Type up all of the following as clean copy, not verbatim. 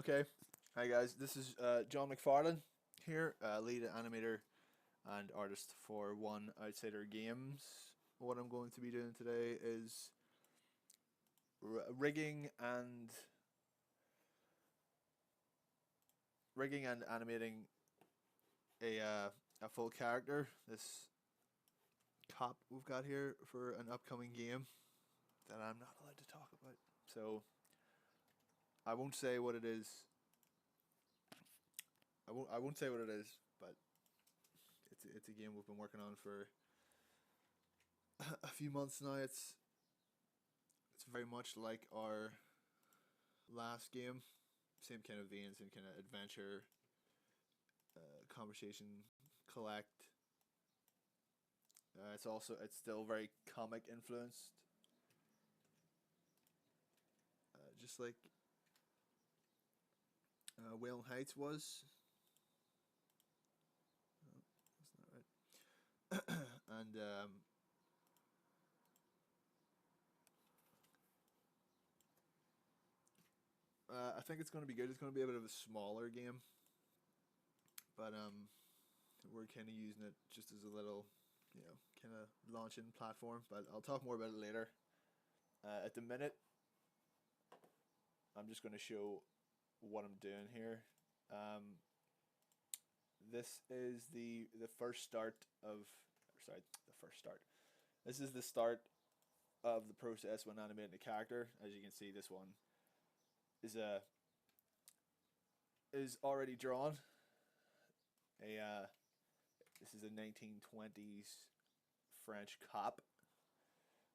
Okay, hi guys, this is John McFarlane here, lead animator and artist for One Outsider Games. What I'm going to be doing today is rigging and animating a full character. This cop we've got here for an upcoming game that I'm not allowed to talk about. So I won't say what it is. I won't say what it is, but it's a game we've been working on for a few months now. It's very much like our last game, same kind of vein, same kind of adventure, conversation, collect. It's still very comic influenced, just like Whale Heights was. Oh, that's not right. And I think it's going to be good. It's going to be a bit of a smaller game, but we're kind of using it just as a little, kind of launching platform. But I'll talk more about it later. At the minute, I'm just going to show what I'm doing here. This is the first start of, sorry, the first start. This is the start of the process when animating a character. As you can see, this one is is already drawn. A This is a 1920s French cop,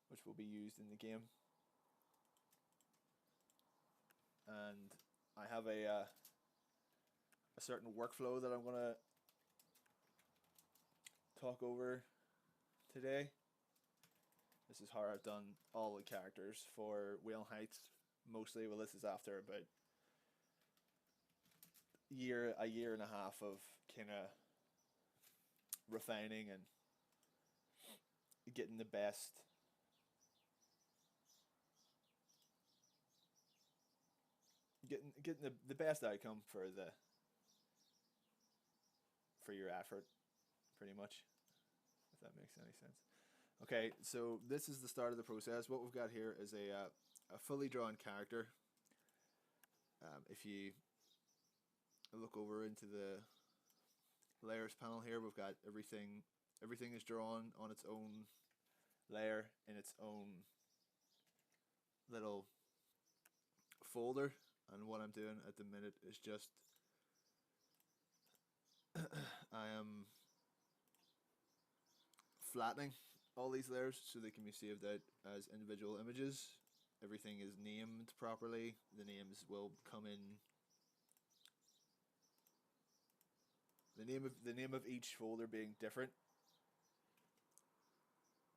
which will be used in the game. And I have a certain workflow that I'm gonna talk over today. This is how I've done all the characters for Whale Heights mostly. Well, this is after about a year and a half of kind of refining and getting the best getting the best outcome for your effort, pretty much, if that makes any sense. Okay, so this is the start of the process. What we've got here is a fully drawn character. If you look over into the layers panel here, we've got everything. Everything is drawn on its own layer in its own little folder. And what I'm doing at the minute is just I am flattening all these layers so they can be saved out as individual images. Everything is named properly. The names will come in. The name of each folder being different.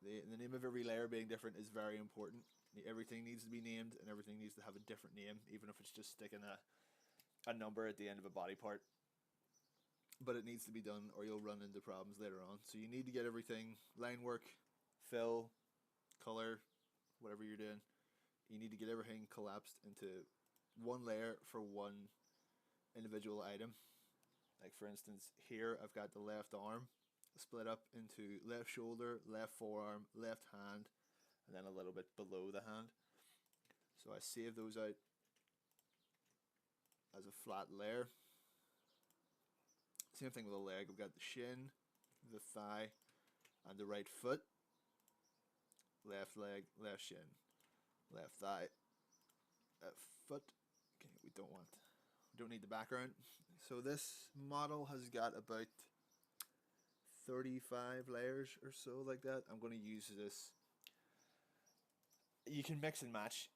The name of every layer being different is very important. Everything needs to be named, and everything needs to have a different name, even if it's just sticking a number at the end of a body part. But it needs to be done, or you'll run into problems later on. So you need to get everything, line work, fill, color, whatever you're doing. You need to get everything collapsed into one layer for one individual item. Like for instance, here I've got the left arm split up into left shoulder, left forearm, left hand, and then a little bit below the hand. So I save those out as a flat layer. Same thing with the leg. We've got the shin, the thigh, and the right foot. Left leg, left shin, left thigh, left foot. Okay, we don't need the background. So this model has got about 35 layers or so like that. I'm going to use this. You can mix and match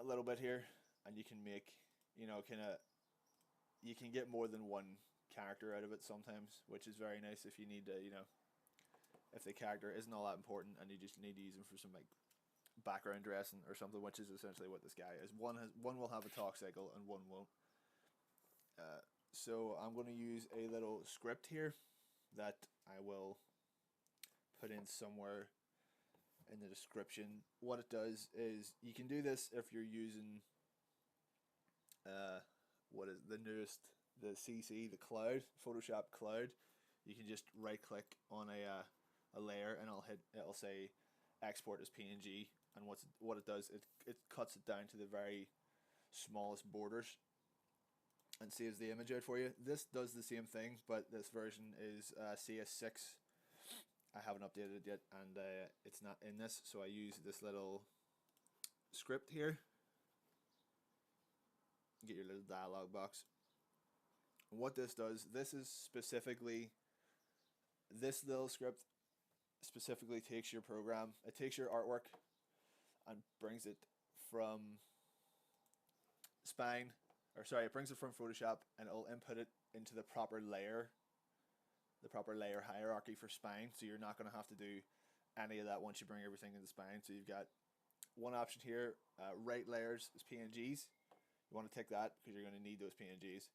a little bit here, and you can make, you can get more than one character out of it sometimes, which is very nice if you need to, if the character isn't all that important and you just need to use them for some like background dressing or something, which is essentially what this guy is. One will have a talk cycle and one won't. So I'm going to use a little script here that I will put in somewhere in the description. What it does is you can do this if you're using what is the newest, the CC, the cloud, Photoshop cloud. You can just right click on a layer and it'll say export as PNG, and what it does, it cuts it down to the very smallest borders and saves the image out for you. This does the same thing, but this version is CS6. I haven't updated it yet, and it's not in this, so I use this little script here. Get your little dialog box. And what this does, this little script specifically takes your program, it takes your artwork and brings it from it brings it from Photoshop, and it'll input it into the proper layer hierarchy for spine. So you're not going to have to do any of that once you bring everything into spine. So you've got one option here, write layers as PNGs. You want to tick that because you're going to need those PNGs.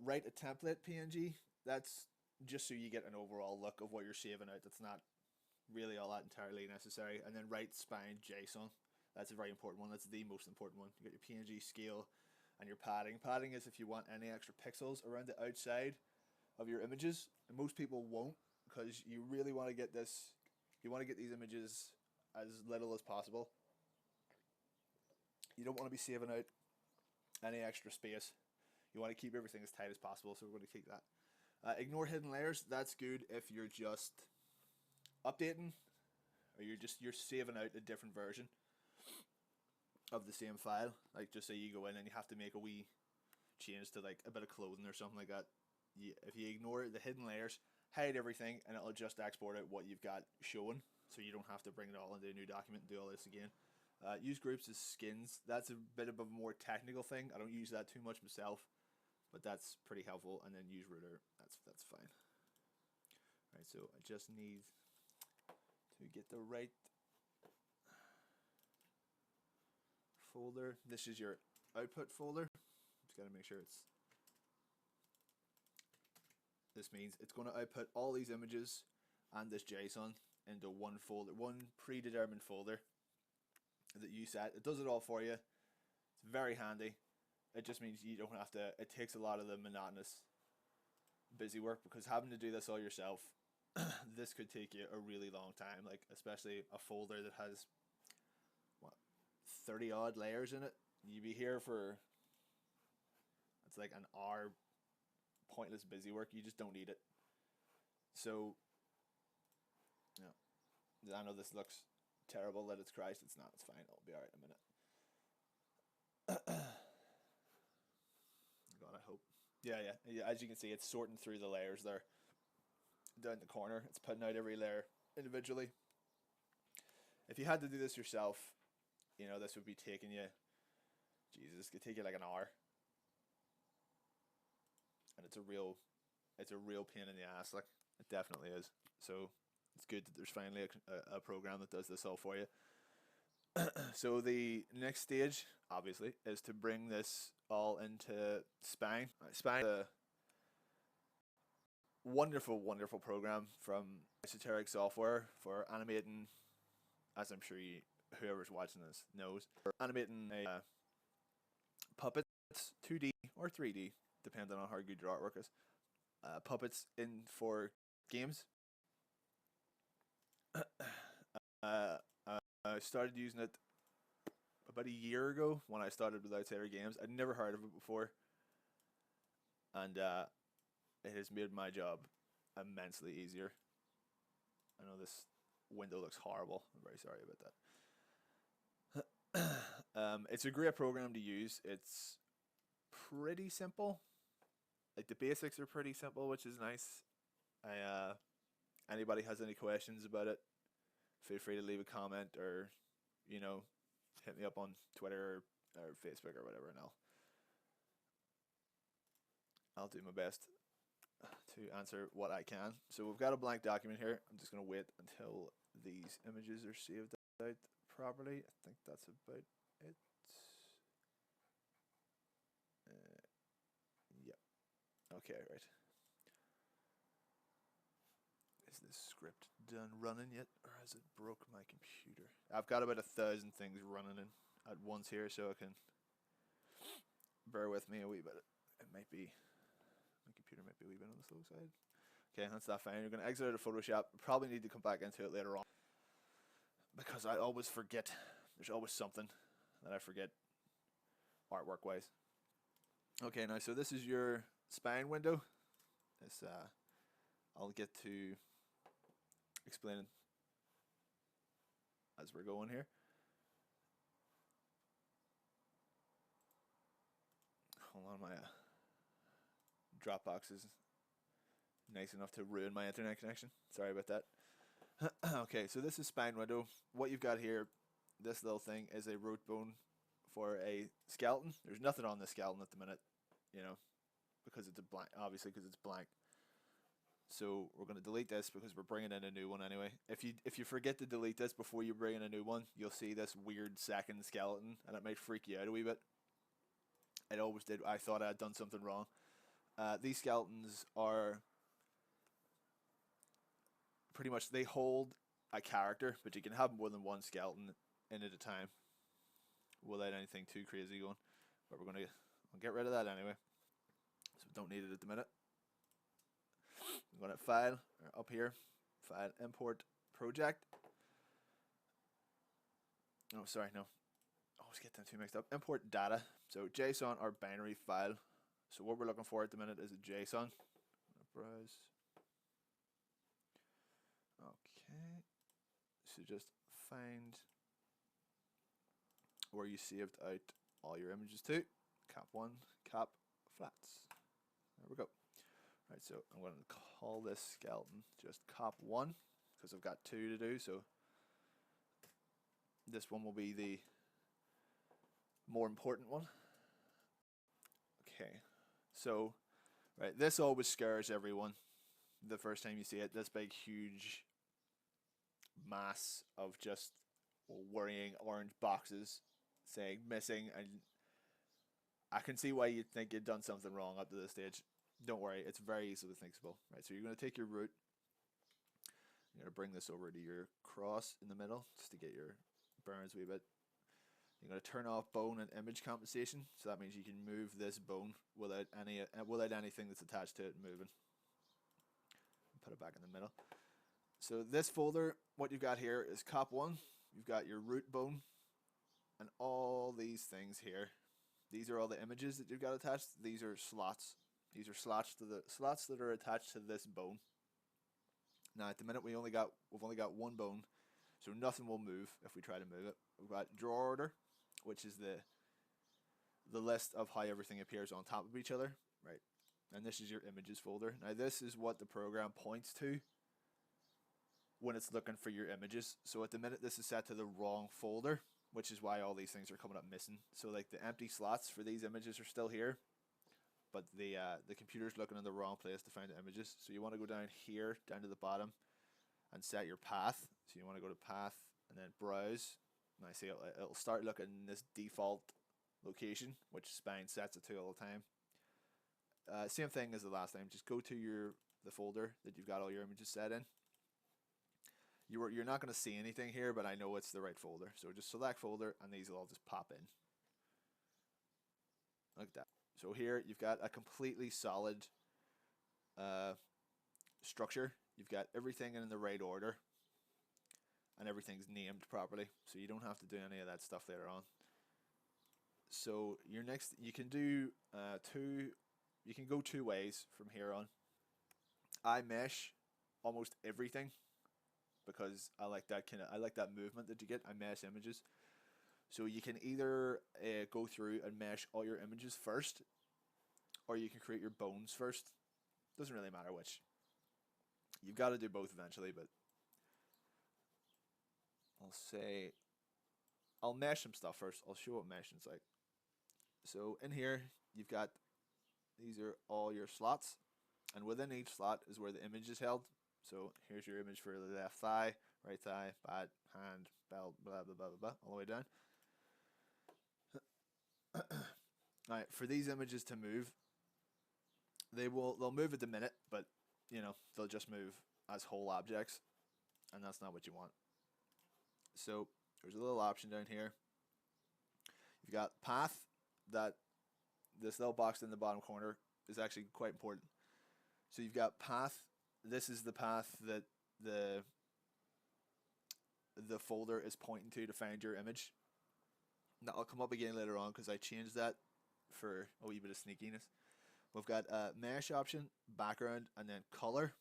Write a template PNG. That's just so you get an overall look of what you're saving out. That's not really all that entirely necessary. And then write spine JSON. That's a very important one. That's the most important one. You got your PNG scale and your padding. Padding is if you want any extra pixels around the outside of your images. And most people won't, because you really want to get this. You want to get these images as little as possible. You don't want to be saving out any extra space. You want to keep everything as tight as possible, so we're going to keep that. Ignore hidden layers. That's good if you're just updating, or you're saving out a different version of the same file. Like, just say you go in and you have to make a wee change to like a bit of clothing or something like that. If you ignore the hidden layers, hide everything, and it'll just export out what you've got showing, so you don't have to bring it all into a new document and do all this again. Use groups as skins. That's a bit of a more technical thing. I don't use that too much myself, but that's pretty helpful. And then use router. That's fine. All right, so I just need to get the right folder. This is your output folder. Just gotta make sure it's. This means it's going to output all these images and this JSON into one folder, one predetermined folder that you set. It does it all for you. It's very handy. It just means you don't have to. It takes a lot of the monotonous busy work, because having to do this all yourself, this could take you a really long time. Like, especially a folder that has what, 30 odd layers in it. You'd be here for, it's like an hour pointless busy work. You just don't need it. So yeah, I know this looks terrible that it's Christ. It's not. It's fine. It'll be alright in a minute. God, I hope. Yeah. As you can see, it's sorting through the layers there. Down the corner, it's putting out every layer individually. If you had to do this yourself, this would be taking you, Jesus, it could take you like an hour. And it's a real pain in the ass. Like, it definitely is. So it's good that there's finally a program that does this all for you. So the next stage, obviously, is to bring this all into Spine. Spine is a wonderful, wonderful program from Esoteric Software for animating, as I'm sure whoever's watching this knows, for animating puppets, 2D or 3D, depending on how good your artwork is. Puppets in for games. I started using it about a year ago when I started with Outsider Games. I'd never heard of it before, and it has made my job immensely easier. I know this window looks horrible. I'm very sorry about that. It's a great program to use. It's pretty simple. Like, the basics are pretty simple, which is nice. Anybody has any questions about it, feel free to leave a comment, or hit me up on Twitter or Facebook or whatever, and I'll do my best to answer what I can. So we've got a blank document here. I'm just going to wait until these images are saved out properly. I think that's about it. Yeah. Okay, right. Is this script done running yet, or has it broke my computer? I've got about 1,000 things running in at once here, so I can bear with me a wee bit. It might be, my computer might be a wee bit on the slow side. Okay, that's that fine. You're going to exit out of Photoshop. Probably need to come back into it later on, because I always forget. There's always something that I forget artwork wise. Okay, now so this is your spine window. This I'll get to explain as we're going here. Hold on, my Dropbox is nice enough to ruin my internet connection. Sorry about that. Okay, so this is spine window. What you've got here, this little thing is a root bone for a skeleton. There's nothing on the skeleton at the minute, you know, because it's a blank, obviously because it's blank. So we're going to delete this because we're bringing in a new one anyway. If you forget to delete this before you bring in a new one, you'll see this weird second skeleton, and it might freak you out a wee bit. It always did. I thought I had done something wrong. These skeletons are pretty much, they hold a character, but you can have more than one skeleton in at a time without anything too crazy going. But we're going to get rid of that anyway, so we don't need it at the minute. I'm going to file, up here, file, import project. Oh, sorry, no. I always get them two mixed up. Import data. So JSON or binary file. So what we're looking for at the minute is a JSON. Browse. Okay. So just find where you saved out all your images to. Cap1, cap flats. There we go. Right, so I'm going to call this skeleton just cop1 because I've got two to do, so this one will be the more important one. Okay, so right, this always scares everyone the first time you see it, this big huge mass of just worrying orange boxes saying missing, and I can see why you'd think you'd done something wrong up to this stage. Don't worry, it's very easily fixable. Right, so you're going to take your root, you're going to bring this over to your cross in the middle just to get your burns a wee bit. You're going to turn off bone and image compensation, so that means you can move this bone without anything that's attached to it moving. Put it back in the middle. So this folder, what you've got here is cop1. You've got your root bone and all these things here. These are all the images that you've got attached. These are slots. These are slots that are attached to this bone. Now at the minute we've only got one bone, so nothing will move if we try to move it. We've got draw order, which is the list of how everything appears on top of each other, right? And this is your images folder. Now this is what the program points to when it's looking for your images. So at the minute this is set to the wrong folder, which is why all these things are coming up missing. So like the empty slots for these images are still here, but the computer's looking in the wrong place to find the images. So you want to go down here, down to the bottom, and set your path. So you want to go to path and then browse. And I see it'll start looking in this default location, which Spine sets it to all the time. Same thing as the last time. Just go to the folder that you've got all your images set in. You're not going to see anything here, but I know it's the right folder. So just select folder, and these will all just pop in like that. So here you've got a completely solid structure. You've got everything in the right order, and everything's named properly, so you don't have to do any of that stuff later on. So your next, you can do you can go two ways from here on. I mesh almost everything because I like that movement that you get. I mesh images. So you can either go through and mesh all your images first, or you can create your bones first. Doesn't really matter which. You've got to do both eventually, but I'll mesh some stuff first. I'll show what meshing's like. So in here, you've got, these are all your slots, and within each slot is where the image is held. So here's your image for the left thigh, right thigh, bat, hand, belt, blah, blah, blah, blah, blah, all the way down. Alright, for these images to move, they'll move at the minute, but you know, they'll just move as whole objects, and that's not what you want. So there's a little option down here. You've got path, that this little box in the bottom corner is actually quite important. So you've got path. This is the path that the folder is pointing to find your image. That'll come up again later on because I changed that for a wee bit of sneakiness. We've got a mesh option, background, and then color.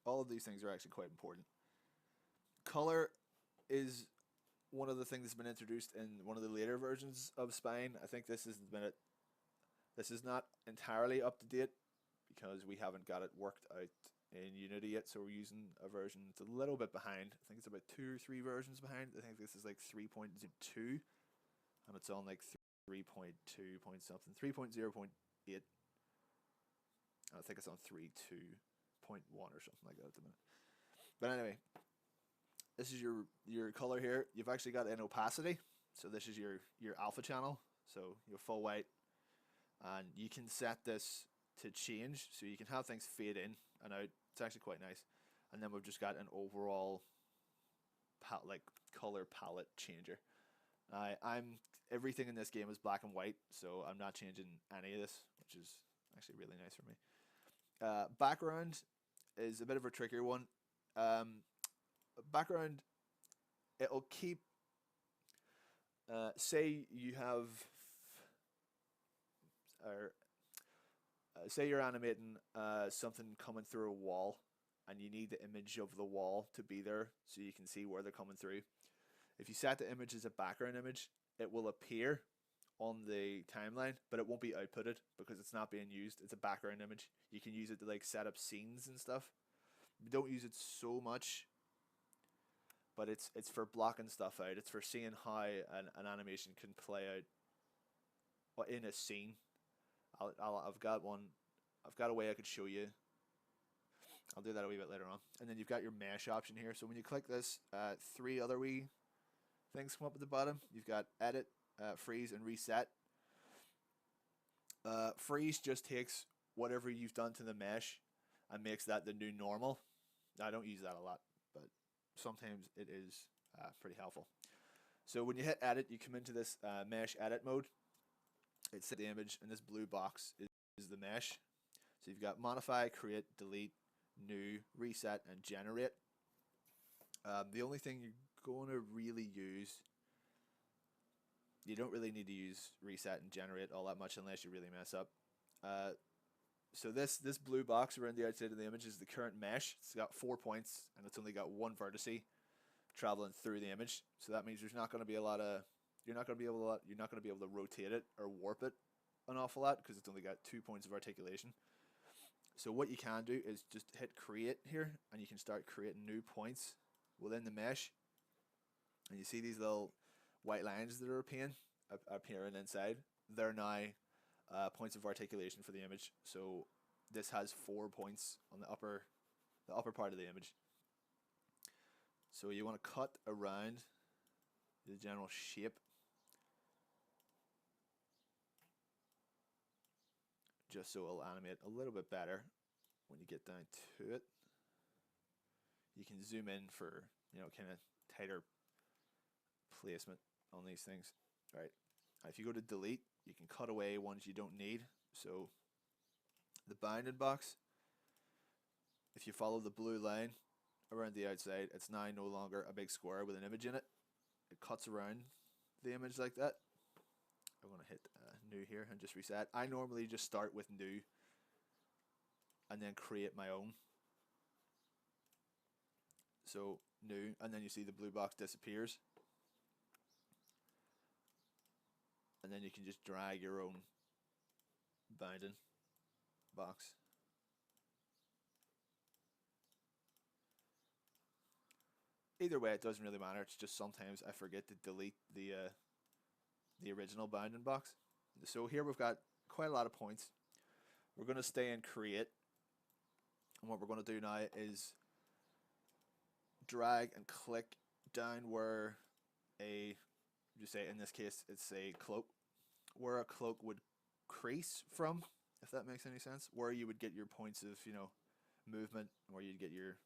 All of these things are actually quite important. Color is one of the things that's been introduced in one of the later versions of Spine. I think this is not entirely up to date because we haven't got it worked out in Unity yet, so we're using a version that's a little bit behind. I think it's about 2 or 3 versions behind. I think this is like 3.2 and it's on like 3.2 point something, 3.0.8. I think it's on 3.2.1 or something like that at the minute. But anyway, this is your color here. You've actually got an opacity, so this is your alpha channel, so your full white, and you can set this to change, so you can have things fade in and out. It's actually quite nice. And then we've just got an overall color palette changer. Everything in this game is black and white, so I'm not changing any of this, which is actually really nice for me. Background is a bit of a trickier one. Background, it'll keep, say you have, or say you're animating something coming through a wall and you need the image of the wall to be there so you can see where they're coming through. If you set the image as a background image, it will appear on the timeline, but it won't be outputted because it's not being used. It's a background image. You can use it to like set up scenes and stuff. We don't use it so much, but it's for blocking stuff out. It's for seeing how an animation can play out in a scene. I've got a way I could show you. I'll do that a wee bit later on. And then you've got your mesh option here. So when you click this, 3 other wee things come up at the bottom. You've got edit, freeze, and reset. Freeze just takes whatever you've done to the mesh and makes that the new normal. I don't use that a lot, but sometimes it is pretty helpful. So when you hit edit, you come into this mesh edit mode. It's the image, and this blue box is the mesh. So you've got modify, create, delete, new, reset, and generate. The only thing you're going to really use, you don't really need to use reset and generate all that much unless you really mess up. So this blue box around the outside of the image is the current mesh. It's got 4 points and it's only got 1 vertice traveling through the image. So that means there's not going to be a lot of you're not going to be able to rotate it or warp it an awful lot because it's only got 2 points of articulation. So what you can do is just hit create here and you can start creating new points within the mesh. And you see these little white lines that are appearing inside. They're now points of articulation for the image. So this has 4 points on the upper part of the image. So you want to cut around the general shape just so it'll animate a little bit better when you get down to it. You can zoom in for, kind of tighter placement on these things. All right. If you go to delete, you can cut away ones you don't need. So the bounding box, if you follow the blue line around the outside, it's now no longer a big square with an image in it. It cuts around the image like that. I'm going to hit new here and just reset. I normally just start with new and then create my own. So new, and then you see the blue box disappears. And then you can just drag your own bounding box. Either way, it doesn't really matter. It's just sometimes I forget to delete the original bounding box. So here we've got quite a lot of points. We're going to stay in create. And what we're going to do now is drag and click down where just say in this case it's a cloak, where a cloak would crease from, if that makes any sense, where you would get your points of movement, where you'd get your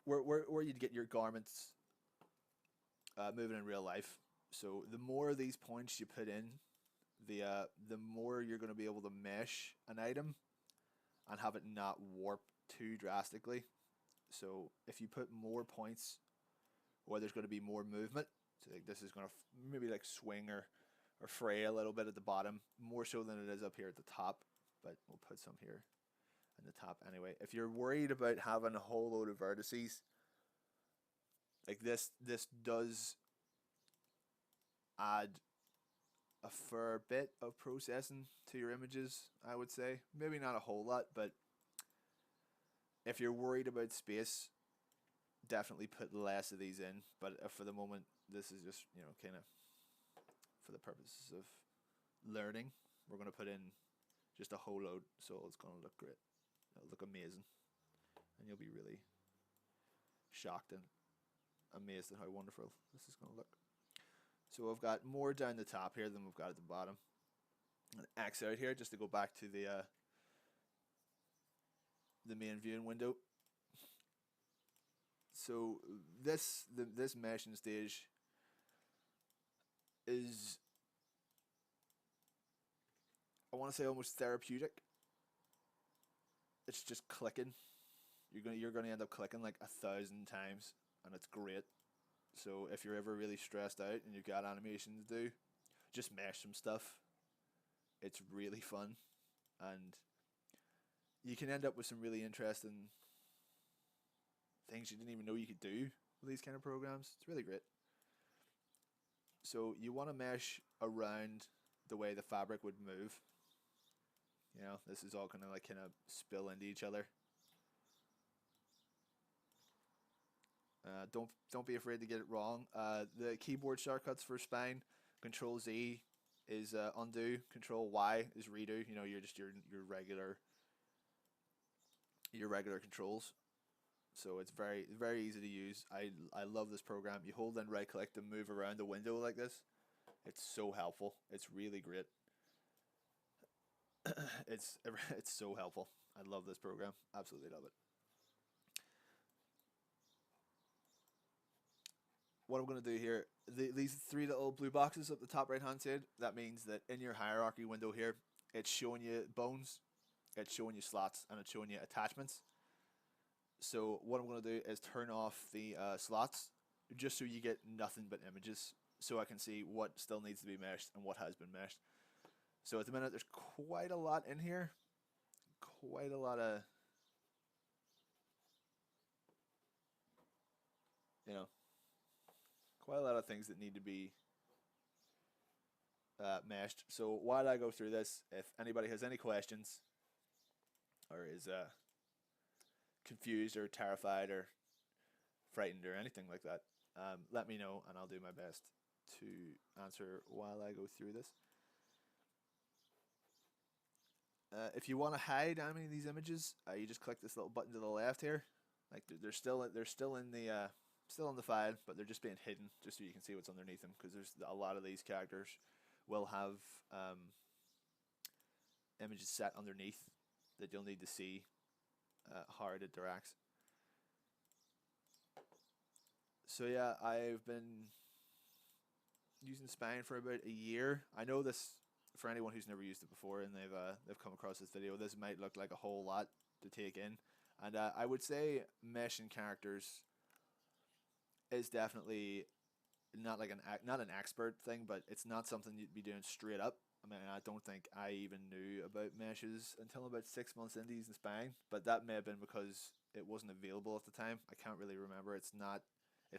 where you'd get your garments moving in real life. So the more of these points you put in, the more you're going to be able to mesh an item and have it not warp too drastically. So if you put more points where there's going to be more movement, so like this is going to maybe like swing or fray a little bit at the bottom, more so than it is up here at the top, but we'll put some here in the top anyway. If you're worried about having a whole load of vertices, like this does add a fair bit of processing to your images, I would say. Maybe not a whole lot, but if you're worried about space, definitely put less of these in. But for the moment, this is just, you know, kind of for the purposes of learning. We're going to put in just a whole load, so it's going to look great. It'll look amazing, and you'll be really shocked and amazed at how wonderful this is going to look. So I've got more down the top here than we've got at the bottom. And X out here just to go back to the main viewing window. So this meshing stage is, I want to say, almost therapeutic. It's just clicking. You're gonna end up clicking like 1,000 times, and it's great. So if you're ever really stressed out and you've got animation to do, just mesh some stuff. It's really fun, and you can end up with some really interesting things you didn't even know you could do with these kind of programs. It's really great. So you want to mesh around the way the fabric would move. You know, this is all gonna like kind of spill into each other. Don't be afraid to get it wrong. The keyboard shortcuts for spine: Control Z is undo, Control Y is redo. You know, you're just your regular controls. So it's very easy to use. I love this program. You hold and right click to move around the window like this. It's so helpful. It's really great. it's so helpful. I love this program. Absolutely love it. What I'm going to do here, these three little blue boxes up the top right hand side, that means that in your hierarchy window here, it's showing you bones, it's showing you slots, and it's showing you attachments. So what I'm going to do is turn off the slots, just so you get nothing but images, so I can see what still needs to be meshed and what has been meshed. So at the minute, there's quite a lot in here, quite a lot of, you know, quite a lot of things that need to be meshed. So while I go through this, if anybody has any questions or is confused or terrified or frightened or anything like that, let me know and I'll do my best to answer while I go through this. If you want to hide any of these images, you just click this little button to the left here. Like they're still in the file, but they're just being hidden just so you can see what's underneath them, because there's a lot of these characters will have images set underneath that you'll need to see how it interacts. So yeah, I've been using Spine for about a year. I know this, for anyone who's never used it before and they've come across this video, this might look like a whole lot to take in, and I would say meshing characters is definitely not like not an expert thing, but it's not something you'd be doing straight up. I mean, I don't think I even knew about meshes until about 6 months into using Spine, but that may have been because it wasn't available at the time. I can't really remember. It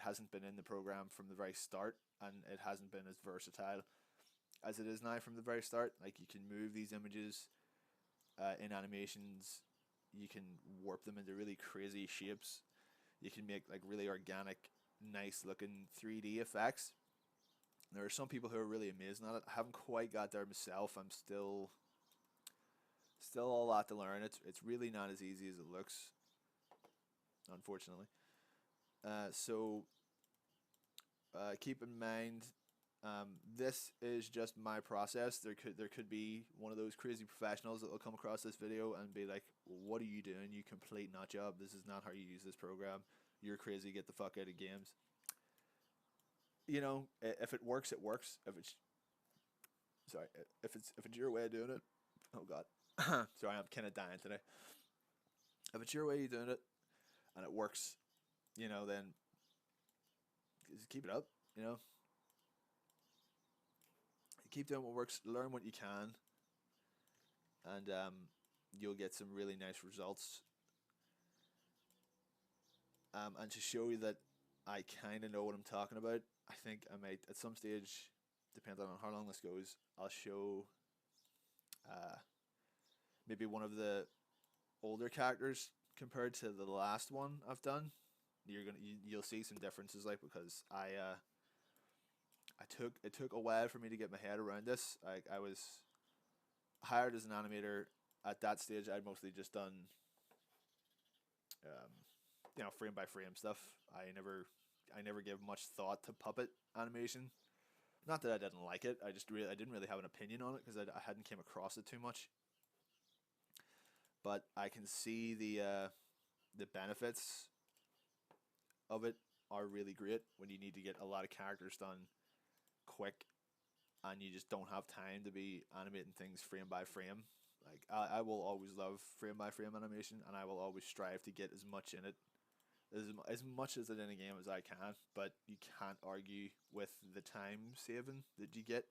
hasn't been in the program from the very start, and it hasn't been as versatile as it is now from the very start. Like, you can move these images in animations, you can warp them into really crazy shapes, you can make like really organic, nice looking 3D effects. There are some people who are really amazing at it. I haven't quite got there myself. I'm still a lot to learn. It's really not as easy as it looks, unfortunately. So keep in mind, this is just my process. There could be one of those crazy professionals that will come across this video and be like, "What are you doing? You complete nut job. This is not how you use this program. You're crazy. Get the fuck out of games." you know, if it works, it works. Sorry, if it's your way of doing it, oh god, sorry, I'm kind of dying today. If it's your way of doing it and it works, you know, then just keep it up. You know, keep doing what works, learn what you can, and you'll get some really nice results. And to show you that I kind of know what I'm talking about, I think I might at some stage, depending on how long this goes, I'll show uh, maybe one of the older characters compared to the last one I've done. You'll see some differences, like, because it took a while for me to get my head around this. I was hired as an animator at that stage. I'd mostly just done um, you know, frame by frame stuff. I never gave much thought to puppet animation. Not that I didn't like it. I didn't really have an opinion on it because I hadn't came across it too much. But I can see the benefits of it are really great when you need to get a lot of characters done quick and you just don't have time to be animating things frame by frame. Like I will always love frame by frame animation, and I will always strive to get as much in it as much as it in a game as I can. But you can't argue with the time saving that you get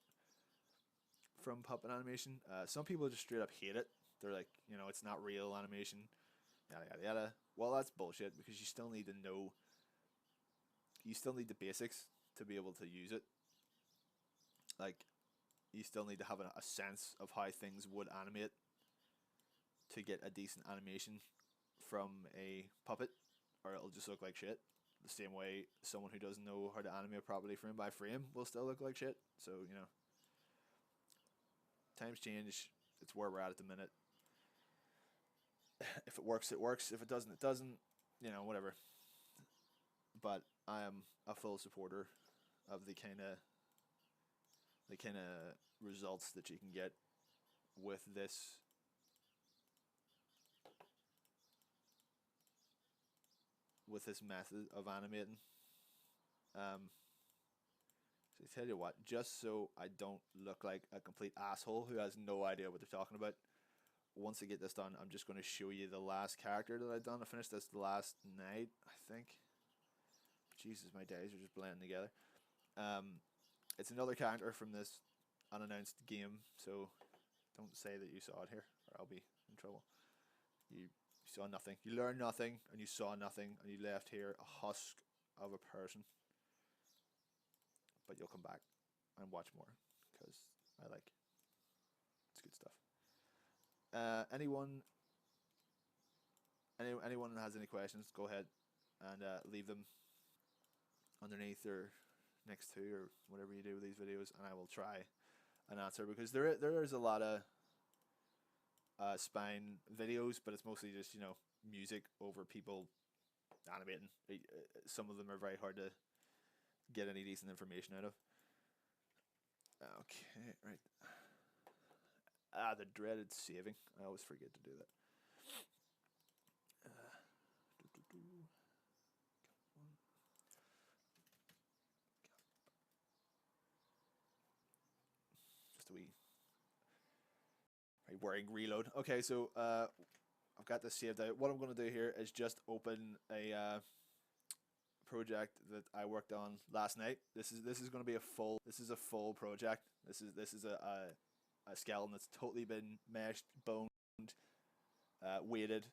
from puppet animation. Some people just straight up hate it. They're like, you know, it's not real animation, yada yada yada. Well, that's bullshit because you still need to know. You still need the basics to be able to use it. Like, you still need to have a sense of how things would animate to get a decent animation from a puppet, or it'll just look like shit. The same way someone who doesn't know how to animate properly frame by frame will still look like shit. So, you know, times change. It's where we're at the minute. If it works, it works. If it doesn't, it doesn't. You know, whatever. But I am a full supporter of the kind of results that you can get with this method of animating. Um, so I tell you what, just so I don't look like a complete asshole who has no idea what they're talking about, once I get this done, I'm just going to show you the last character that I've done. I finished this last night, I think. Jesus, my days are just blending together. It's another character from this unannounced game, so don't say that you saw it here, or I'll be in trouble. You saw nothing. You learned nothing, and you saw nothing, and you left here a husk of a person. But you'll come back and watch more, because I like it. It's good stuff. Anyone has any questions, go ahead and leave them underneath or next to or whatever you do with these videos, and I will try and answer, because there is a lot of spine videos, but it's mostly just, you know, music over people animating. Some of them are very hard to get any decent information out of. Okay, right. The dreaded saving. I always forget to do that. Just a wee. Right, worrying reload. Okay, so I've got this saved out. What I'm going to do here is just open a project that I worked on last night. This is going to be a full project. This is a skeleton that's totally been meshed, boned, weighted,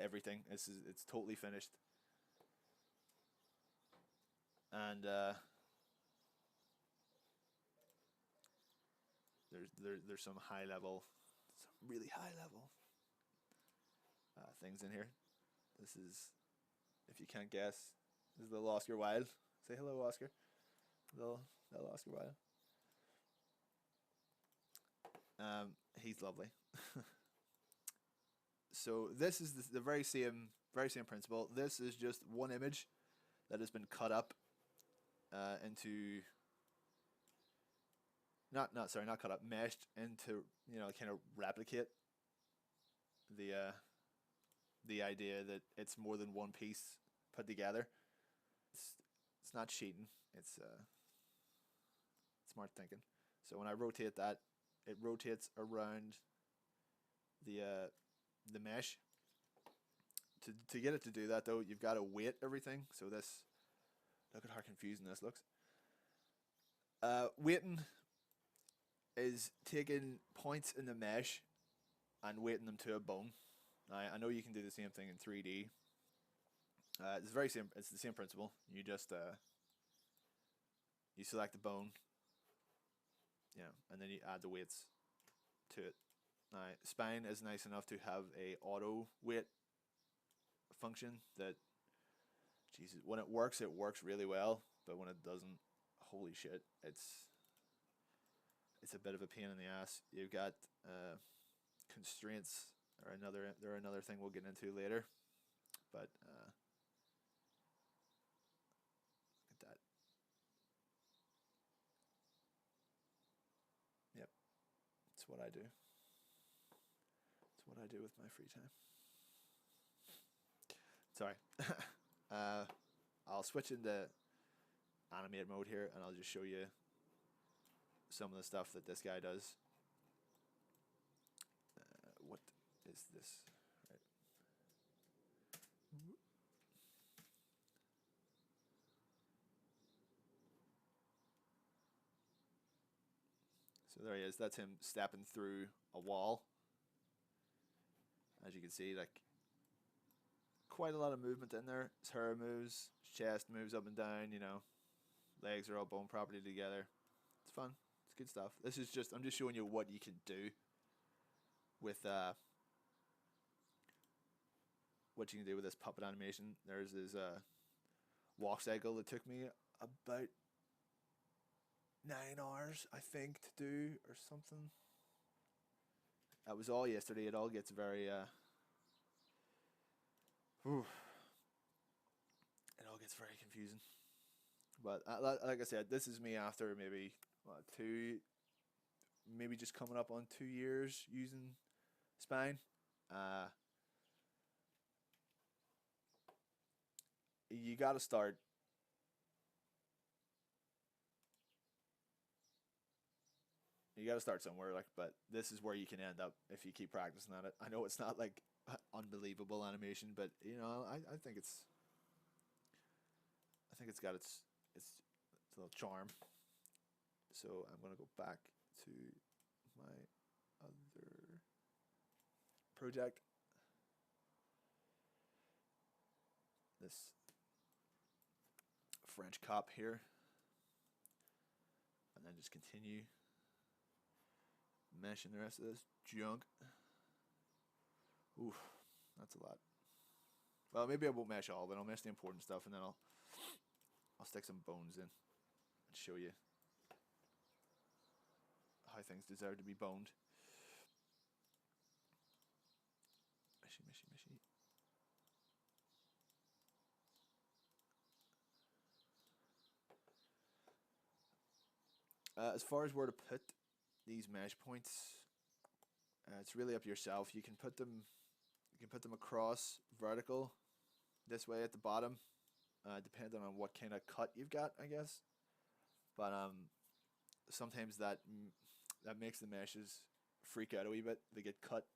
everything. It's totally finished, and there's some really high level things in here. This is, if you can't guess, this is little Oscar Wilde. Say hello, Oscar. Little Oscar Wilde. He's lovely. So this is the very same principle. This is just one image that has been cut up into not cut up, meshed into, you know, kind of replicate the idea that it's more than one piece put together. It's It's not cheating. It's smart thinking. So when I rotate that, it rotates around the mesh. To get it to do that though, you've got to weight everything. So this, look at how confusing this looks. Weighting is taking points in the mesh and weighting them to a bone. Now, I know you can do the same thing in 3D. It's very same. It's the same principle. You just you select the bone, and then you add the weights to it. Now, spine is nice enough to have a auto weight function that, Jesus, when it works really well, but when it doesn't, holy shit, it's a bit of a pain in the ass. You've got constraints, or another thing we'll get into later, but look at that. Yep, it's what I do. It's what I do with my free time. Sorry. I'll switch into animate mode here, and I'll just show you some of the stuff that this guy does. What is this? Right. So there he is. That's him stepping through a wall. As you can see, like, quite a lot of movement in there. His hair moves, his chest moves up and down, legs are all bone properly together. It's fun. It's good stuff. This is I'm just showing you what you can do with what you can do with this puppet animation. There's this walk cycle that took me about 9 hours, I think, to do, or something. That was all yesterday. It all gets very it all gets very confusing. But like I said, this is me after maybe maybe just coming up on 2 years using spine. You got to start. You got to start somewhere, but this is where you can end up if you keep practicing at it. I know it's not like unbelievable animation, but I think it's got its little charm. So I'm gonna go back to my other project. This French cop here, and then just continue meshing the rest of this junk. Oof, that's a lot. Well, maybe I won't mesh all, but I'll mesh the important stuff, and then I'll stick some bones in and show you how things deserve to be boned. Meshy, meshy, meshy. As far as where to put these mesh points, it's really up to yourself. You can put them across vertical this way at the bottom, depending on what kind of cut you've got, I guess. But sometimes that makes the meshes freak out a wee bit. They get cut,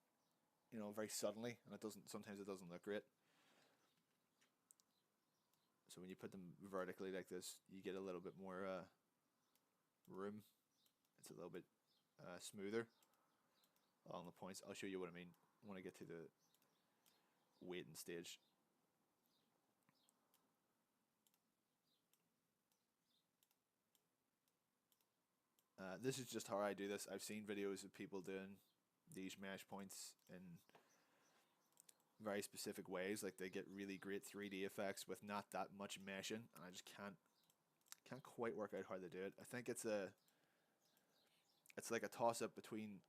very suddenly, and sometimes it doesn't look great. So when you put them vertically like this, you get a little bit more room. It's a little bit smoother along the points. I'll show you what I mean when I get to the weighting stage. This is just how I do this. I've seen videos of people doing these mesh points in very specific ways. Like, they get really great 3D effects with not that much meshing, and I just can't quite work out how they do it. I think it's like a toss-up between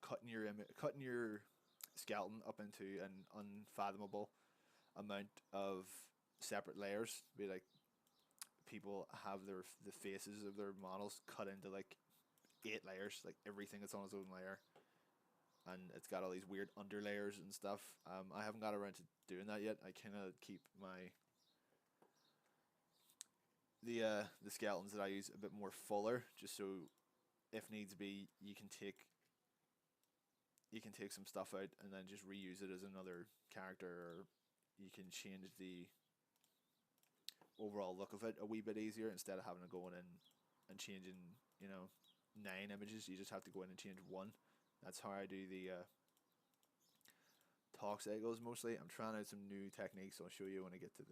cutting your skeleton up into an unfathomable amount of separate layers. Be like, people have the faces of their models cut into like 8 layers, like everything that's on its own layer, and it's got all these weird underlayers and stuff. I haven't got around to doing that yet. I kind of keep the skeletons that I use a bit more fuller, just so if needs be, you can take some stuff out and then just reuse it as another character, or you can change the overall look of it a wee bit easier instead of having to go in and changing, you know, 9 images. You just have to go in and change one. That's how I do the talk cycles mostly. I'm trying out some new techniques I'll show you when I get to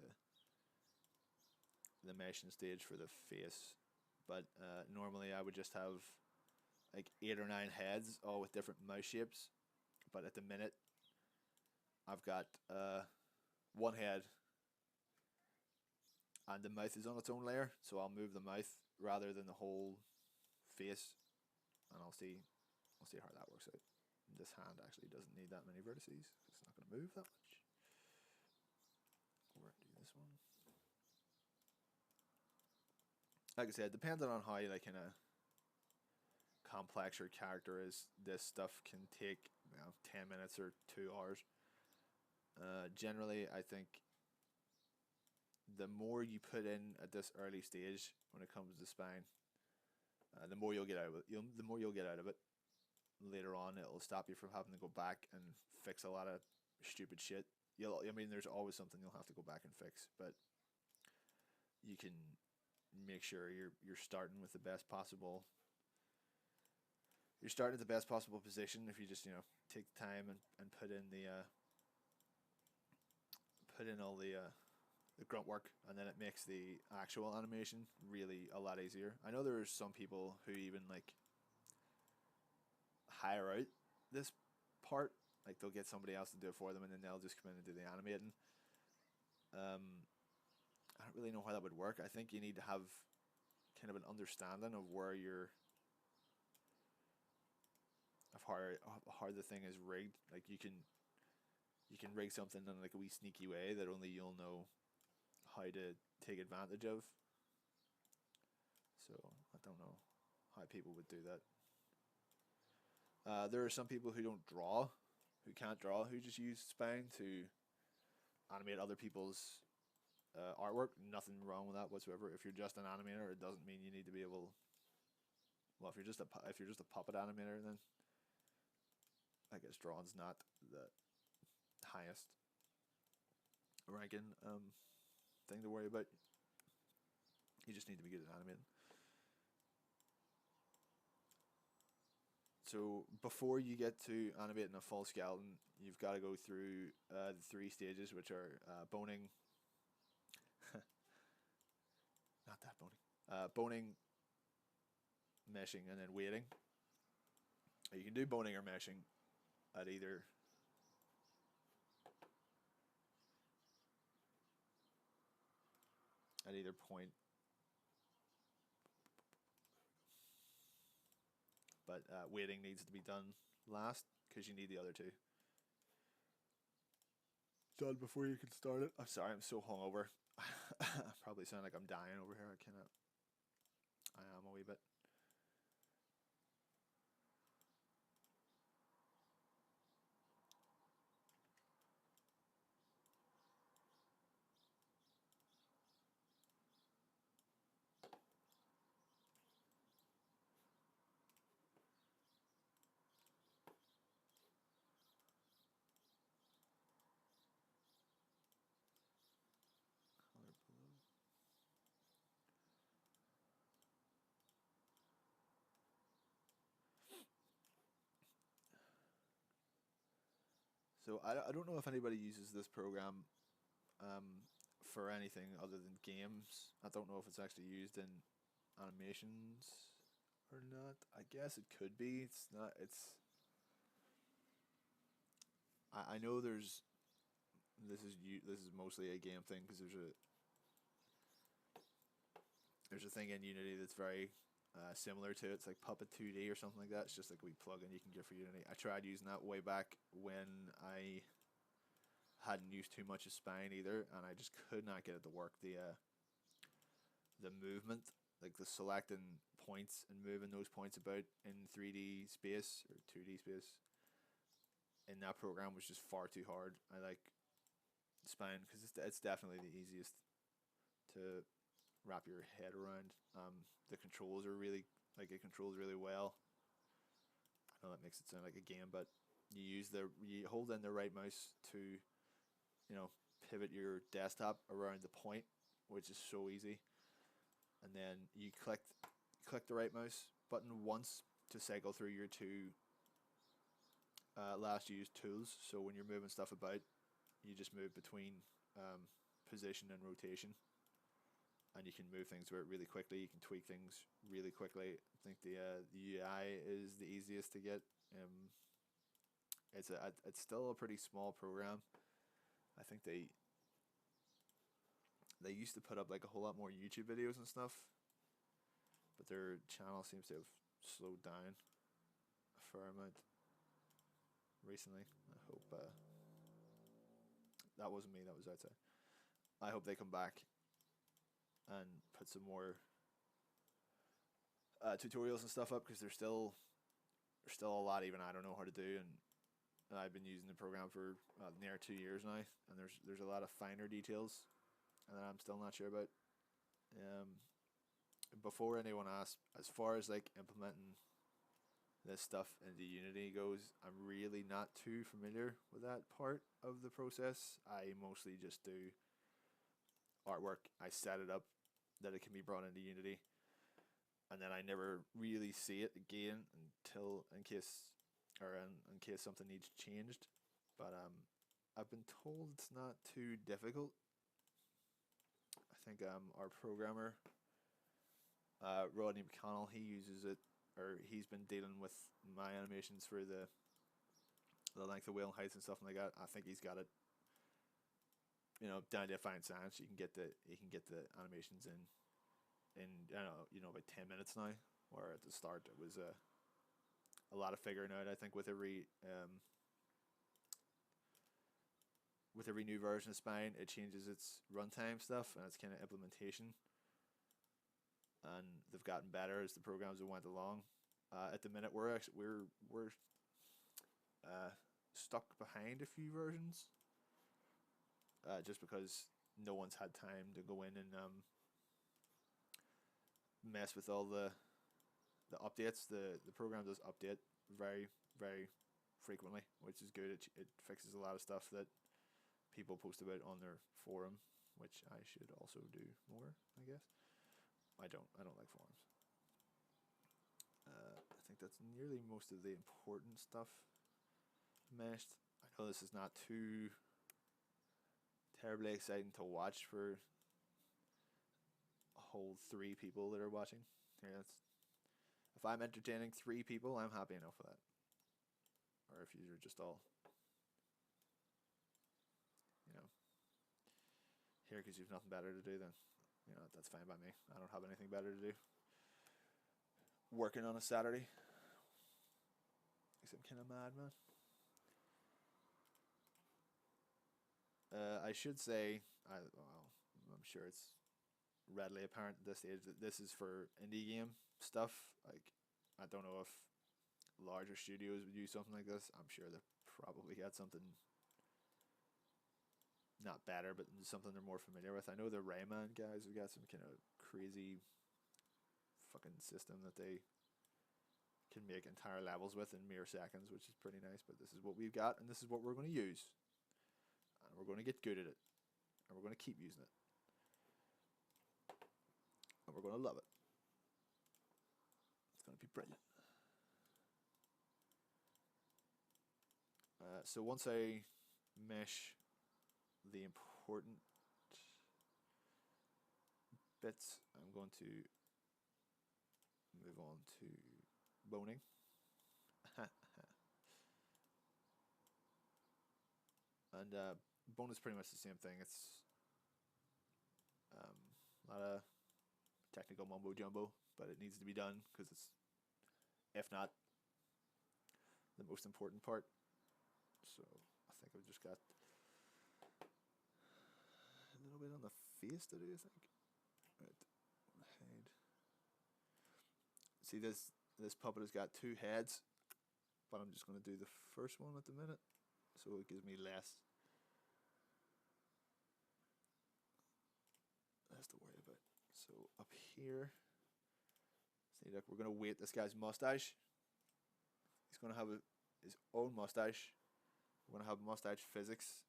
the meshing stage for the face. But normally I would just have like 8 or 9 heads, all with different mouth shapes. But at the minute, I've got one head, and the mouth is on its own layer. So I'll move the mouth rather than the whole face, and I'll see how that works out. This hand actually doesn't need that many vertices. It's not going to move that much. Over and do this one. Like I said, depending on how like kind of complex your character is, this stuff can take 10 minutes or 2 hours. Generally, I think the more you put in at this early stage when it comes to spine, the more you'll get out of it. The more you'll get out of it. Later on, it'll stop you from having to go back and fix a lot of stupid shit. I mean, there's always something you'll have to go back and fix, but you can make sure you're starting with the best possible. You're starting at the best possible position if you just take the time and put in all the grunt work, and then it makes the actual animation really a lot easier. I know there's some people who even like hire out this part, like they'll get somebody else to do it for them, and then they'll just come in and do the animating. I don't really know how that would work. I think you need to have kind of an understanding of where how the thing is rigged. Like you can rig something in like a wee sneaky way that only you'll know how to take advantage of. So I don't know how people would do that. There are some people who can't draw, who just use spine to animate other people's artwork. Nothing wrong with that whatsoever. If you're just an animator, it doesn't mean you need to be able. Well, if you're just a puppet animator, then I guess drawing's not the highest ranking thing to worry about. You just need to be good at animating. So before you get to animating a full skeleton, you've got to go through the 3 stages, which are boning, not that boning, meshing, and then weighting. You can do boning or meshing at either point, but weighting needs to be done last because you need the other 2 done before you can start it. I'm sorry, I'm so hungover. I probably sound like I'm dying over here. I am a wee bit. So I don't know if anybody uses this program for anything other than games. I don't know if it's actually used in animations or not. I guess it could be. It's not. I know this is mostly a game thing because there's a thing in Unity that's very similar to it. It's like Puppet 2D or something like that. It's just like a wee plugin you can get for Unity. I tried using that way back when I hadn't used too much of Spine either, and I just could not get it to work. The movement, like the selecting points and moving those points about in 3D space or 2D space in that program was just far too hard. I like Spine because it's definitely the easiest to wrap your head around. The controls are really like it controls really well. I know that makes it sound like a game, but you hold in the right mouse to pivot your desktop around the point, which is so easy, and then you click the right mouse button once to cycle through your two last used tools. So when you're moving stuff about, you just move between position and rotation, and you can move things about really quickly. You can tweak things really quickly. I think the UI is the easiest to get. It's still a pretty small program. I think they used to put up like a whole lot more YouTube videos and stuff, but their channel seems to have slowed down a fair amount recently. I hope that wasn't me. That was outside. I hope they come back and put some more tutorials and stuff up, because there's still a lot even I don't know how to do, and I've been using the program for near 2 years now, and there's a lot of finer details that I'm still not sure about. Before anyone asks, as far as like implementing this stuff into Unity goes, I'm really not too familiar with that part of the process. I mostly just do artwork. I set it up that it can be brought into Unity, and then I never really see it again until in case something needs changed. But I've been told it's not too difficult. I think our programmer Rodney McConnell, he uses it, or he's been dealing with my animations for the length of wheel and heights and stuff like that. I think he's got it, down to a fine science. You can get the animations in I don't know, about 10 minutes now. Where at the start it was a lot of figuring out. I think with every new version of Spine, it changes its runtime stuff and its kind of implementation, and they've gotten better as the programs have went along. At the minute, we're stuck behind a few versions, just because no one's had time to go in and mess with all the updates. The program does update very, very frequently, which is good. It fixes a lot of stuff that people post about on their forum, which I should also do more, I guess. I don't like forums. I think that's nearly most of the important stuff meshed. I know this is not too terribly exciting to watch for a whole 3 people that are watching. Here, if I'm entertaining 3 people, I'm happy enough with that. Or if you're just all, here because you've nothing better to do, then that's fine by me. I don't have anything better to do working on a Saturday, because I'm kind of mad, man. I should say, I'm sure it's readily apparent at this stage that this is for indie game stuff. Like, I don't know if larger studios would use something like this. I'm sure they've probably got something not better, but something they're more familiar with. I know the Rayman guys have got some kind of crazy fucking system that they can make entire levels with in mere seconds, which is pretty nice. But this is what we've got, and this is what we're going to use, and we're going to get good at it, and we're going to keep using it, and we're going to love it. It's going to be brilliant. So once I mesh the important bits, I'm going to move on to boning. And bone is pretty much the same thing. It's a lot of technical mumbo jumbo, but it needs to be done because it's, if not, the most important part. So I think I've just got a little bit on the face to do, I think. Right, head. See, this puppet has got 2 heads, but I'm just going to do the first one at the minute, so it gives me less to worry about. So here. See, look, we're going to weight this guy's mustache. He's going to have his own mustache. We're going to have mustache physics.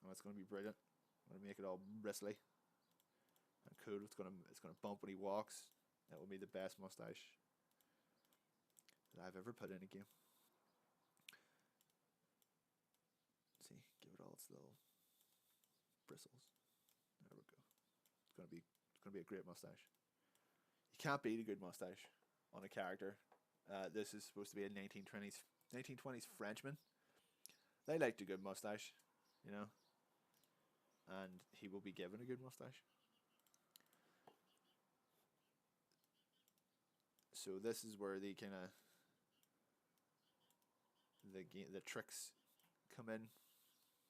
And it's going to be brilliant. I'm going to make it all bristly and cool. It's going to bump when he walks. That will be the best mustache that I've ever put in a game. See, give it all its little bristles. There we go. It's going to be a great mustache. You can't beat a good mustache on a character. This is supposed to be a 1920s Frenchman. They liked a good mustache, you know, and he will be given a good mustache. So this is where the kind of the tricks come in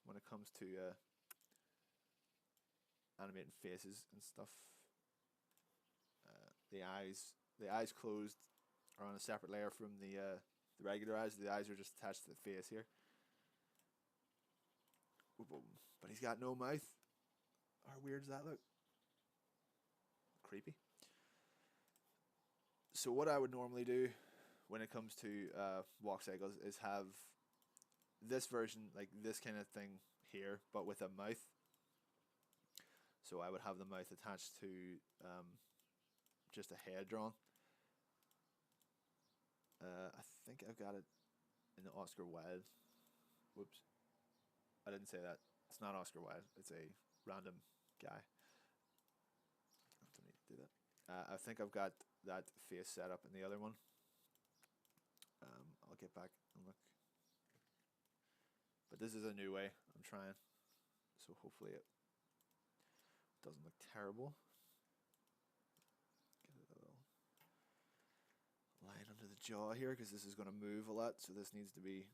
when it comes to animating faces and stuff. The eyes closed are on a separate layer from the regular eyes. The eyes are just attached to the face here. But he's got no mouth. How weird does that look? Creepy. So what I would normally do when it comes to walk cycles is have this version, like this kind of thing here, but with a mouth. So I would have the mouth attached to just a head drawn. I think I've got it in the Oscar Wilde. Whoops. I didn't say that. It's not Oscar Wilde. It's a random guy. I don't need to do that. I think I've got that face set up in the other one. I'll get back and look. But this is a new way I'm trying. So hopefully it doesn't look terrible. Get a little line under the jaw here because this is going to move a lot. So this needs to be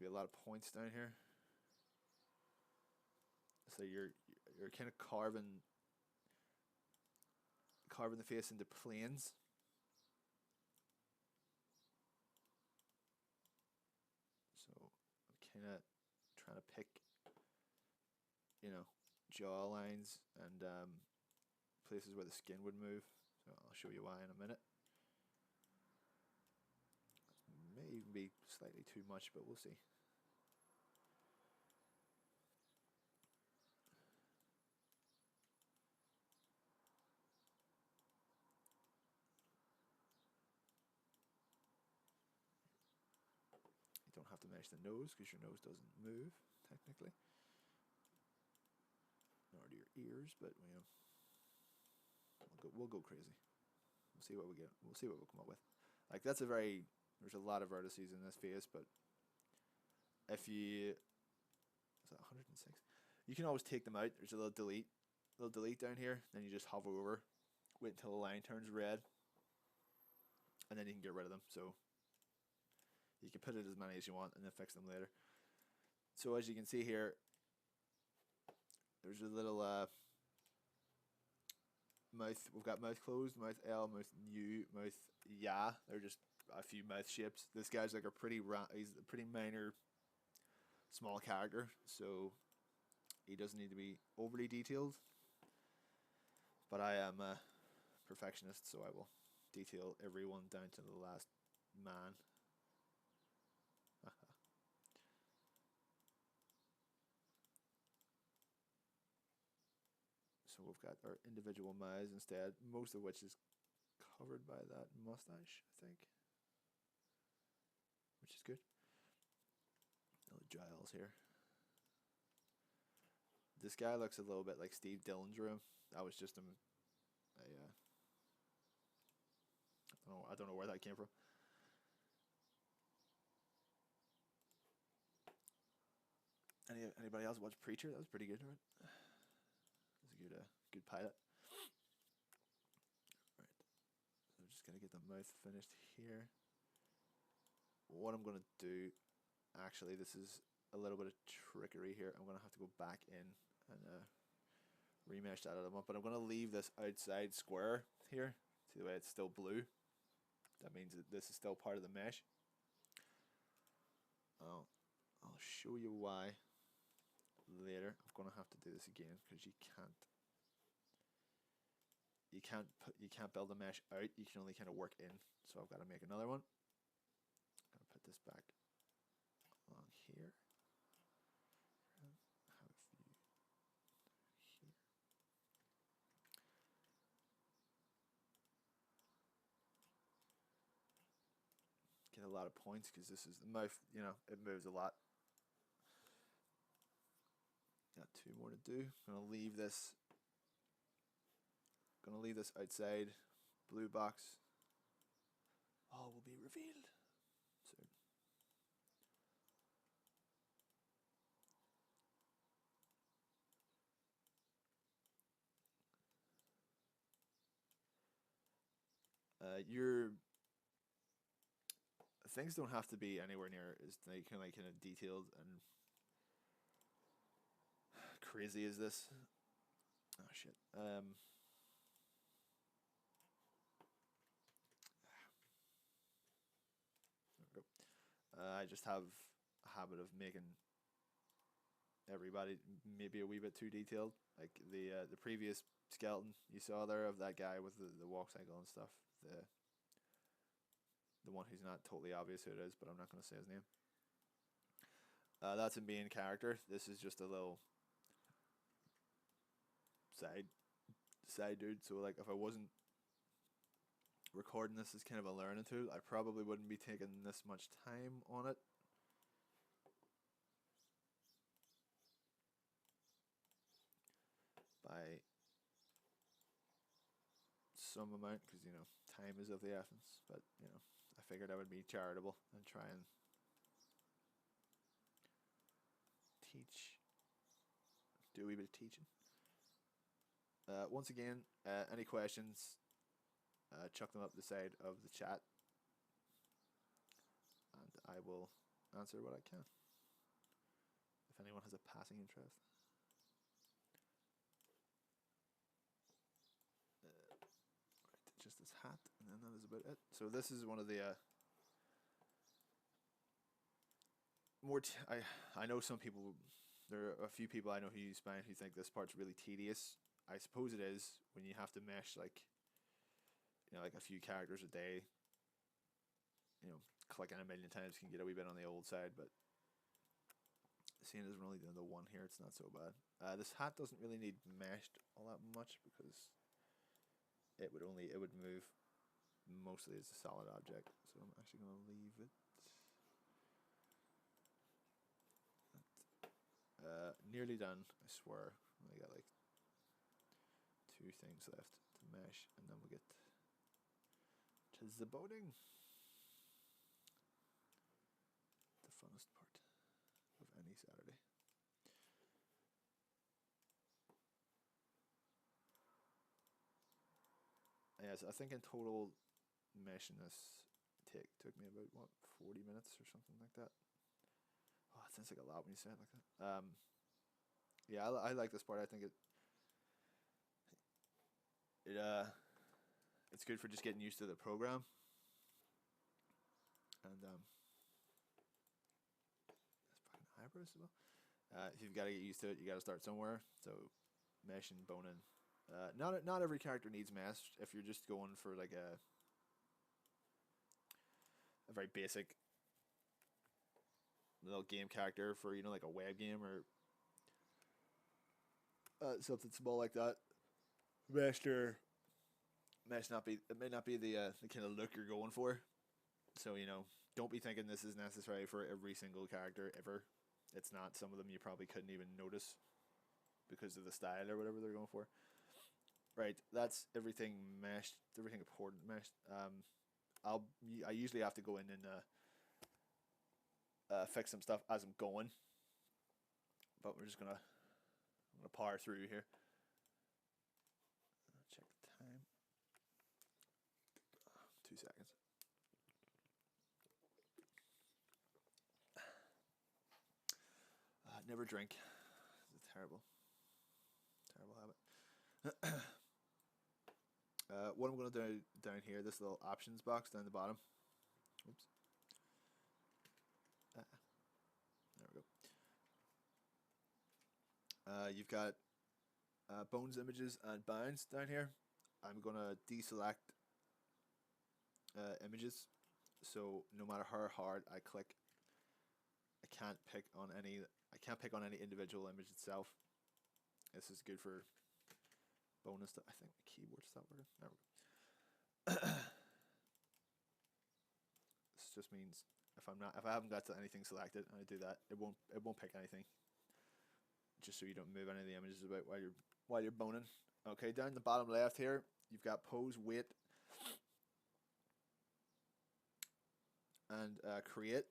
a lot of points down here. So you're kind of carving the face into planes. So I'm kind of trying to pick, you know, jaw lines and places where the skin would move. So I'll show you why in a minute. May even be slightly too much, but we'll see. You don't have to mesh the nose because your nose doesn't move technically, nor do your ears. But you know, we'll go crazy. We'll see what we get. We'll see what we'll come up with. Like there's a lot of vertices in this face, but if you, is that 106? You can always take them out. There's a little delete down here. Then you just hover over, wait until the line turns red, and then you can get rid of them. So you can put it as many as you want and then fix them later. So as you can see here, there's a little mouth. We've got mouth closed, mouth L, mouth U, mouth Ya. They're just a few mouth shapes. This guy's like he's a pretty minor small character, so he doesn't need to be overly detailed. But I am a perfectionist, so I will detail everyone down to the last man. So we've got our individual mouths instead, most of which is covered by that mustache, I think, which is good. No Giles here. This guy looks a little bit like Steve Dillon drew him. That was just I don't know where that came from. Anybody else watch Preacher? That was pretty good, right? It was a good pilot. Right. So I'm just gonna get the mouth finished here. What I'm gonna do, actually, this is a little bit of trickery here. I'm gonna have to go back in and remesh that element, but I'm gonna leave this outside square here. See the way it's still blue? That means that this is still part of the mesh. I'll show you why later. I'm gonna have to do this again because you can't you can't build a mesh out. You can only kind of work in. So I've got to make another one. I'm gonna put this back along here. Have a few here. Get a lot of points because this is the mouth. You know, it moves a lot. Got 2 more to do. Gonna leave this. Gonna leave this outside. Blue box. All will be revealed soon. Your things don't have to be anywhere near as they kind of detailed and crazy as this. Oh shit. There we go. I just have a habit of making everybody maybe a wee bit too detailed. Like the previous skeleton you saw there of that guy with the walk cycle and stuff. The one who's not totally obvious who it is, but I'm not going to say his name. That's a main character. This is just a little side dude. So like if I wasn't recording this as kind of a learning tool, I probably wouldn't be taking this much time on it. By some amount, because you know time is of the essence, but you know I figured I would be charitable and try and do a wee bit of teaching. Once again, any questions, chuck them up the side of the chat and I will answer what I can if anyone has a passing interest. Right, just this hat, and then that is about it. So this is one of the I know some people, there are a few people I know who use Spine who think this part's really tedious. I suppose it is when you have to mesh like, you know, like a few characters a day. You know, clicking a million times can get a wee bit on the old side, but seeing as we're only doing the one here, it's not so bad. This hat doesn't really need meshed all that much because it would move mostly as a solid object. So I'm actually going to leave it. Nearly done, I swear. I got like 2 things left to mesh, and then we'll get to the boating. The funnest part of any Saturday. Yes, I think in total meshing this took me about what 40 minutes or something like that. Oh, it sounds like a lot when you say it like that. Yeah, I like this part. I think it's good for just getting used to the program. And that's fucking eyebrows as well. If you've got to get used to it, you got to start somewhere. So mesh and boning. Not every character needs mesh. If you're just going for like a very basic little game character for, you know, like a web game or something small like that, mesh may not be the kind of look you're going for. So, you know, don't be thinking this is necessary for every single character ever. It's not. Some of them you probably couldn't even notice because of the style or whatever they're going for. Right, that's everything meshed, everything important meshed. I usually have to go in and fix some stuff as I'm going, but I'm gonna power through here. Check the time. 2 seconds. Never drink. It's a terrible habit. What I'm going to do down here, this little options box down the bottom. Oops. There we go. You've got bones, images, and bounds down here. I'm gonna deselect images. So no matter how hard I click, I can't pick on any. I can't pick on any individual image itself. This is good for bonus. I think the keyboard stopped working. There we go. This just means if I haven't got anything selected and I do that, it won't pick anything. Just so you don't move any of the images about while you're boning. Okay, down the bottom left here, you've got pose, weight, and create.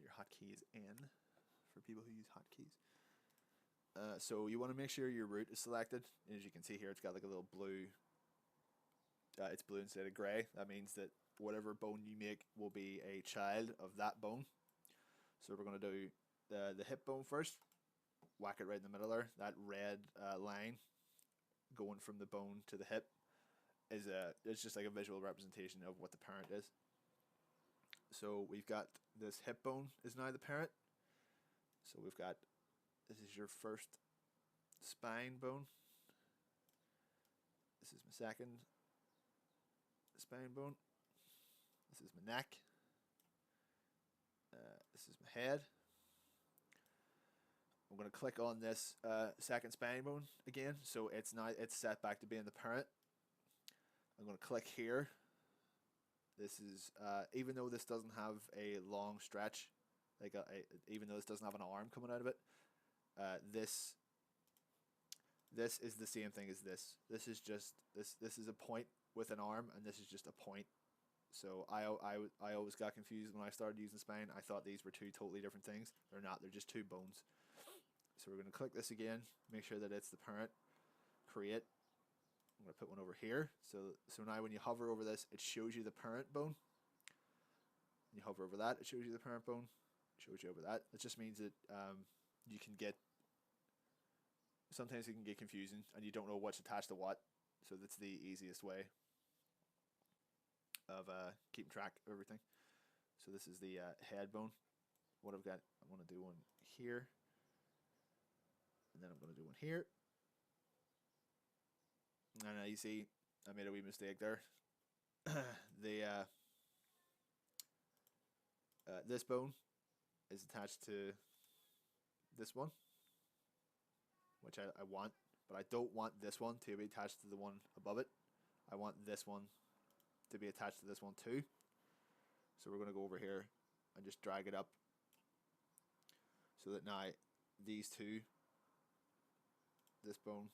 Your hotkey is N for people who use hotkeys. So you want to make sure your root is selected. As you can see here, it's got like a little blue. It's blue instead of gray. That means that whatever bone you make will be a child of that bone. So we're going to do the hip bone first. Whack it right in the middle there. That red line going from the bone to the hip is it's just like a visual representation of what the parent is. So we've got this hip bone is now the parent. So we've got, this is your first spine bone. This is my second spine bone. This is my neck. This is my head. I'm going to click on this second spine bone again, so it's set back to being the parent. I'm going to click here. This is even though this doesn't have a long stretch, like even though this doesn't have an arm coming out of it, this is the same thing as this. This is just this is a point with an arm, and this is just a point. So I always got confused when I started using spine. I thought these were two totally different things. They're not. They're just two bones. So we're going to click this again, make sure that it's the parent, create. I'm going to put one over here. So now when you hover over this, it shows you the parent bone. When you hover over that, it shows you the parent bone. It shows you over that. It just means that you can get, sometimes it can get confusing and you don't know what's attached to what. So that's the easiest way of keeping track of everything. So this is the head bone. What I've got, I want to do one here. And then I'm going to do one here. And you see, I made a wee mistake there. This bone is attached to this one, which I want, but I don't want this one to be attached to the one above it. I want this one to be attached to this one too. So we're going to go over here and just drag it up so that now these two, this bone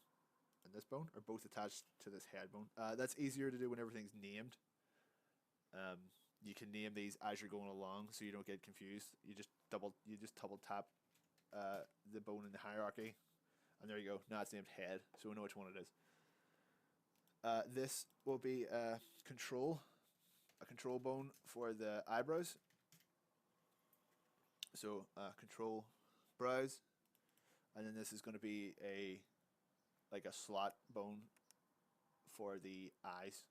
and this bone, are both attached to this head bone. That's easier to do when everything's named. You can name these as you're going along, so you don't get confused. You just double tap the bone in the hierarchy, and there you go. Now it's named head, so we know which one it is. This will be a control bone for the eyebrows. So control brows, and then this is going to be like a slot bone for the eyes.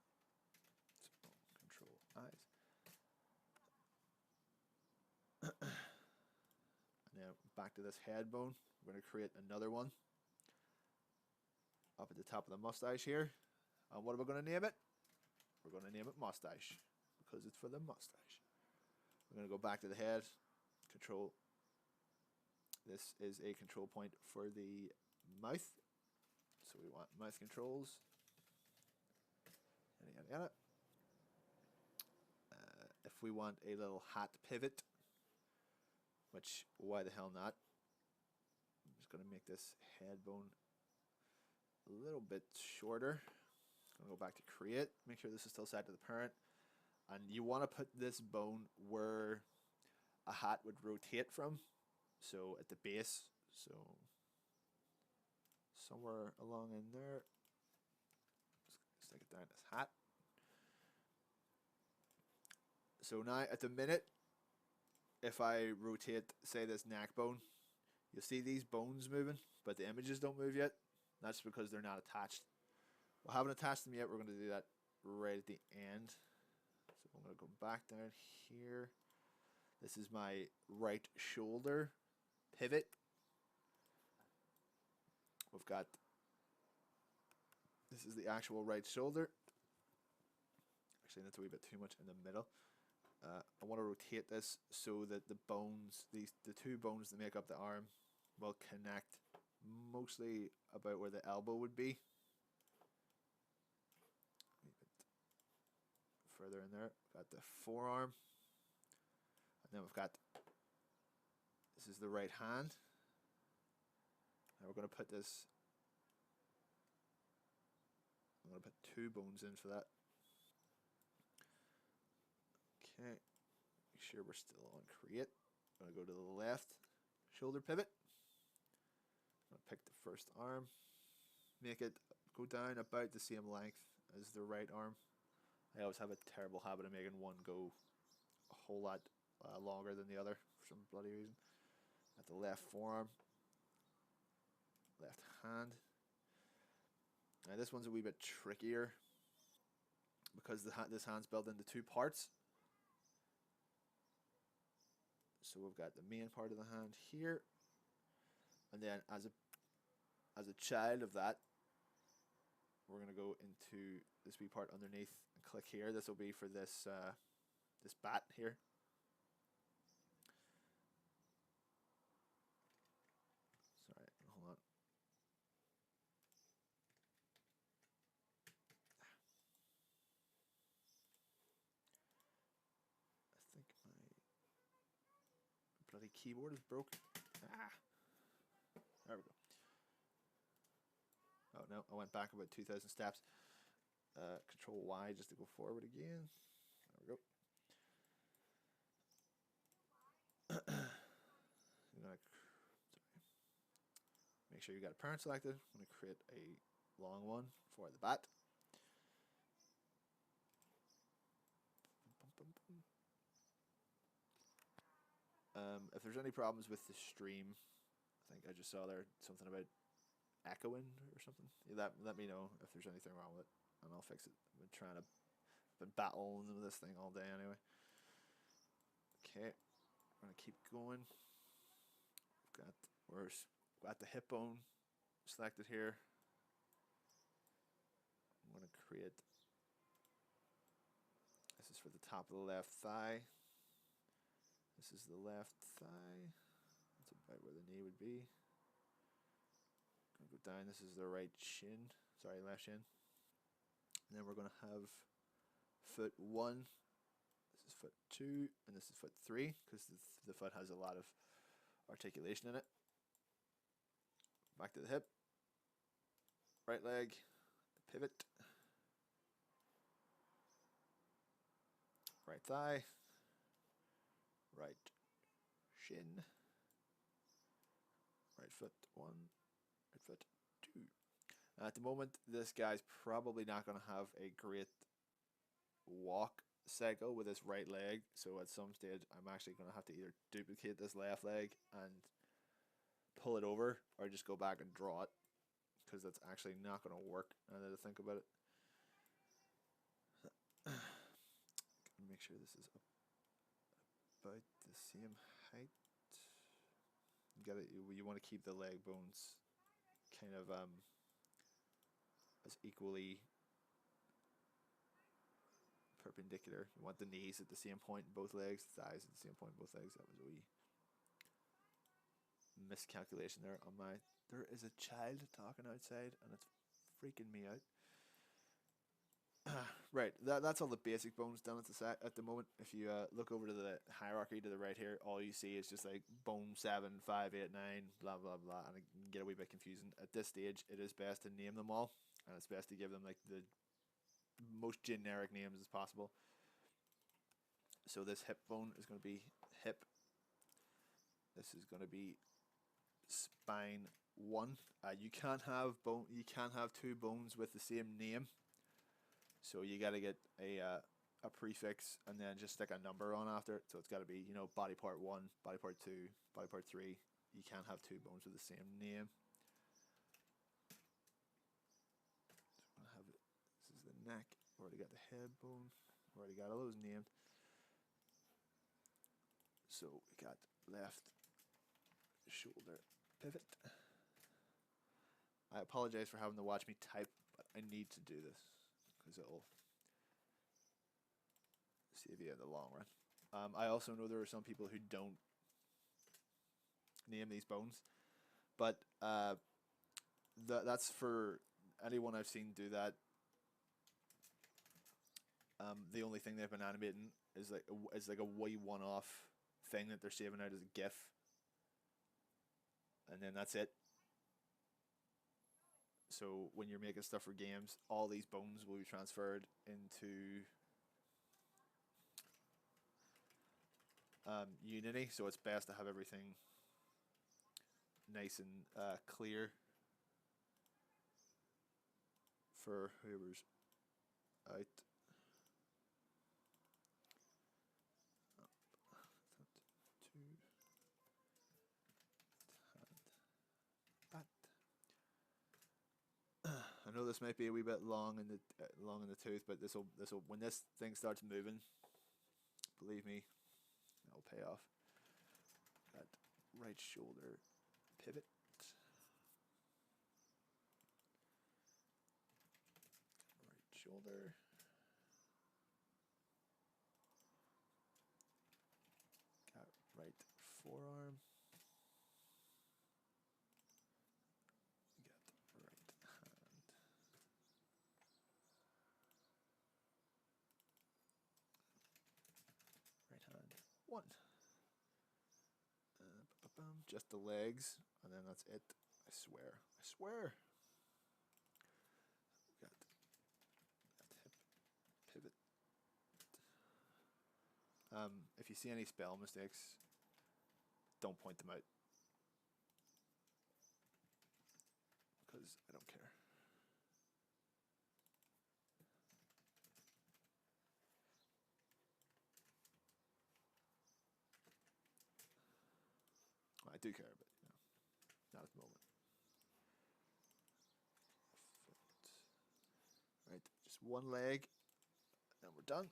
So control eyes. And now back to this head bone. We're going to create another one up at the top of the mustache here. And what are we going to name it? We're going to name it mustache because it's for the mustache. We're going to go back to the head. Control. This is a control point for the mouth. So we want mouth controls. Yada, yada, yada. If we want a little hat pivot, which why the hell not? I'm just going to make this head bone a little bit shorter. I'm going to go back to create. Make sure this is still set to the parent. And you want to put this bone where a hat would rotate from. So at the base. So somewhere along in there. Just stick it down this hat. So now at the minute, if I rotate, say, this neck bone, you'll see these bones moving, but the images don't move yet. That's because they're not attached. We haven't attached them yet. We're going to do that right at the end. So I'm going to go back down here. This is my right shoulder pivot. We've got This is the actual right shoulder. Actually, that's a wee bit too much in the middle. I want to rotate this so that the bones, the two bones that make up the arm, will connect mostly about where the elbow would be. A bit further in there, we've got the forearm, and then we've got, this is the right hand. Now we're going to put this, I'm going to put two bones in for that. Okay, make sure we're still on create. I'm going to go to the left shoulder pivot. I'm going to pick the first arm, make it go down about the same length as the right arm. I always have a terrible habit of making one go a whole lot longer than the other for some bloody reason. At the left forearm, left hand. Now this one's a wee bit trickier because this hand's built into two parts. So we've got the main part of the hand here, and then as a child of that, we're going to go into this wee part underneath and click here. This will be for this this bat here. Sorry, hold on. I think my bloody keyboard is broken. Ah, there we go. Oh no, I went back about 2,000 steps. Control Y just to go forward again. There we go. I'm gonna make sure you got a parent selected. I'm going to create a long one for the bat. If there's any problems with the stream, I think I just saw there something about echoing or something. Let me know if there's anything wrong with it, and I'll fix it. I've been battling with this thing all day anyway. Okay, we're gonna keep going. We've got the hip bone selected here. I'm gonna create. This is for the top of the left thigh. This is the left thigh. That's about where the knee would be. Gonna go down. This is the right shin. Sorry, left shin. And then we're gonna have foot 1. This is foot 2, and this is foot 3 because the foot has a lot of articulation in it. Back to the hip. Right leg. Pivot. Right thigh. Right shin. Right foot 1. Right foot 2. At the moment, this guy's probably not going to have a great walk cycle with his right leg, so at some stage I'm actually going to have to either duplicate this left leg and pull it over, or just go back and draw it, because that's actually not going to work now that I think about it. Make sure this is about the same height. You want to keep the leg bones kind of as equally perpendicular. You want the knees at the same point in both legs, thighs at the same point in both legs. That was a wee miscalculation there on my. There is a child talking outside and it's freaking me out. Right, that's all the basic bones done at the moment. If you look over to the hierarchy to the right here, all you see is just like bone 7, 5, 8, 9, blah blah blah, and it can get a wee bit confusing. At this stage, it is best to name them all, and it's best to give them like the most generic names as possible. So this hip bone is going to be hip. This is going to be spine 1. You can't have two bones with the same name. So you got to get a prefix and then just stick a number on after it. So it's got to be, body part 1, body part 2, body part 3. You can't have two bones with the same name. So this is the neck. We already got the head bone. We already got all those named. So we got left shoulder pivot. I apologize for having to watch me type But I need to do this because it'll save you in the long run. I also know there are some people who don't name these bones, but that's for anyone I've seen do that. The only thing they've been animating is like a wee one-off thing that they're saving out as a GIF, and then that's it. So when you're making stuff for games, all these bones will be transferred into Unity. So it's best to have everything nice and clear for whoever's out. I know this might be a wee bit long in the tooth, but this will when this thing starts moving, believe me, it'll pay off. That right shoulder pivot. Right shoulder. Got right forearm. One. Just the legs, and then that's it. I swear. I swear. Got that hip pivot. If you see any spell mistakes, don't point them out, because I don't care. Well, I do care, but not at the moment. Right, just one leg, and we're done.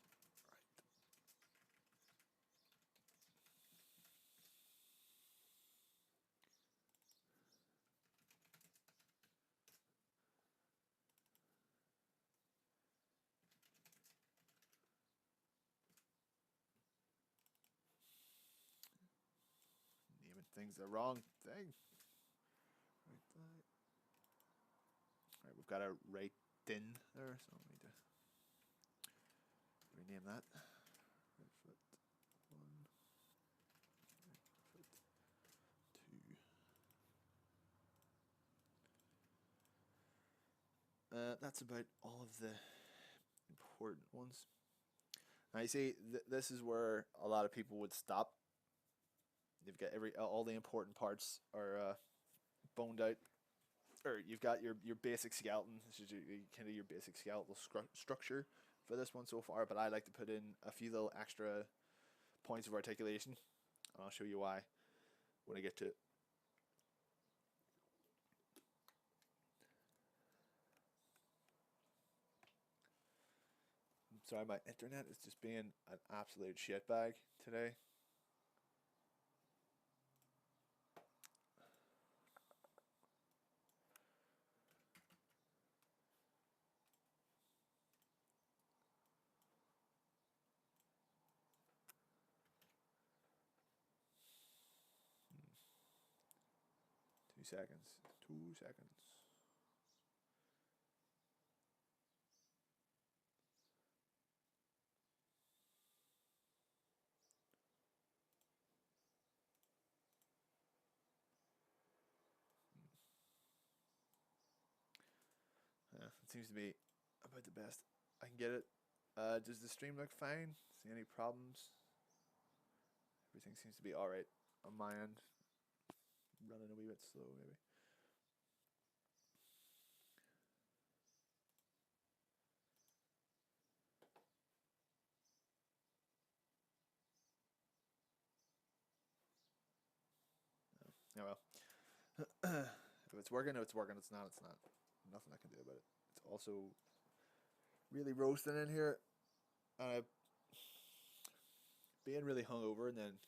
Naming things the wrong thing. Right, we've got a right in there, so we need to rename that. Right foot one. Right foot two. That's about all of the important ones. Now you see, this is where a lot of people would stop. You've got all the important parts are boned out, or you've got your basic skeleton. This is kind of your basic skeletal structure for this one so far. But I like to put in a few little extra points of articulation, and I'll show you why when I get to it. I'm sorry, my internet is just being an absolute shitbag today. Seconds. 2 seconds. It seems to be about the best I can get it. Does the stream look fine? See any problems? Everything seems to be alright on my end. Running a wee bit slow, maybe. Yeah, well. If it's working, it's working. It's not, it's not. Nothing I can do about it. It's also really roasting in here. Being really hungover and then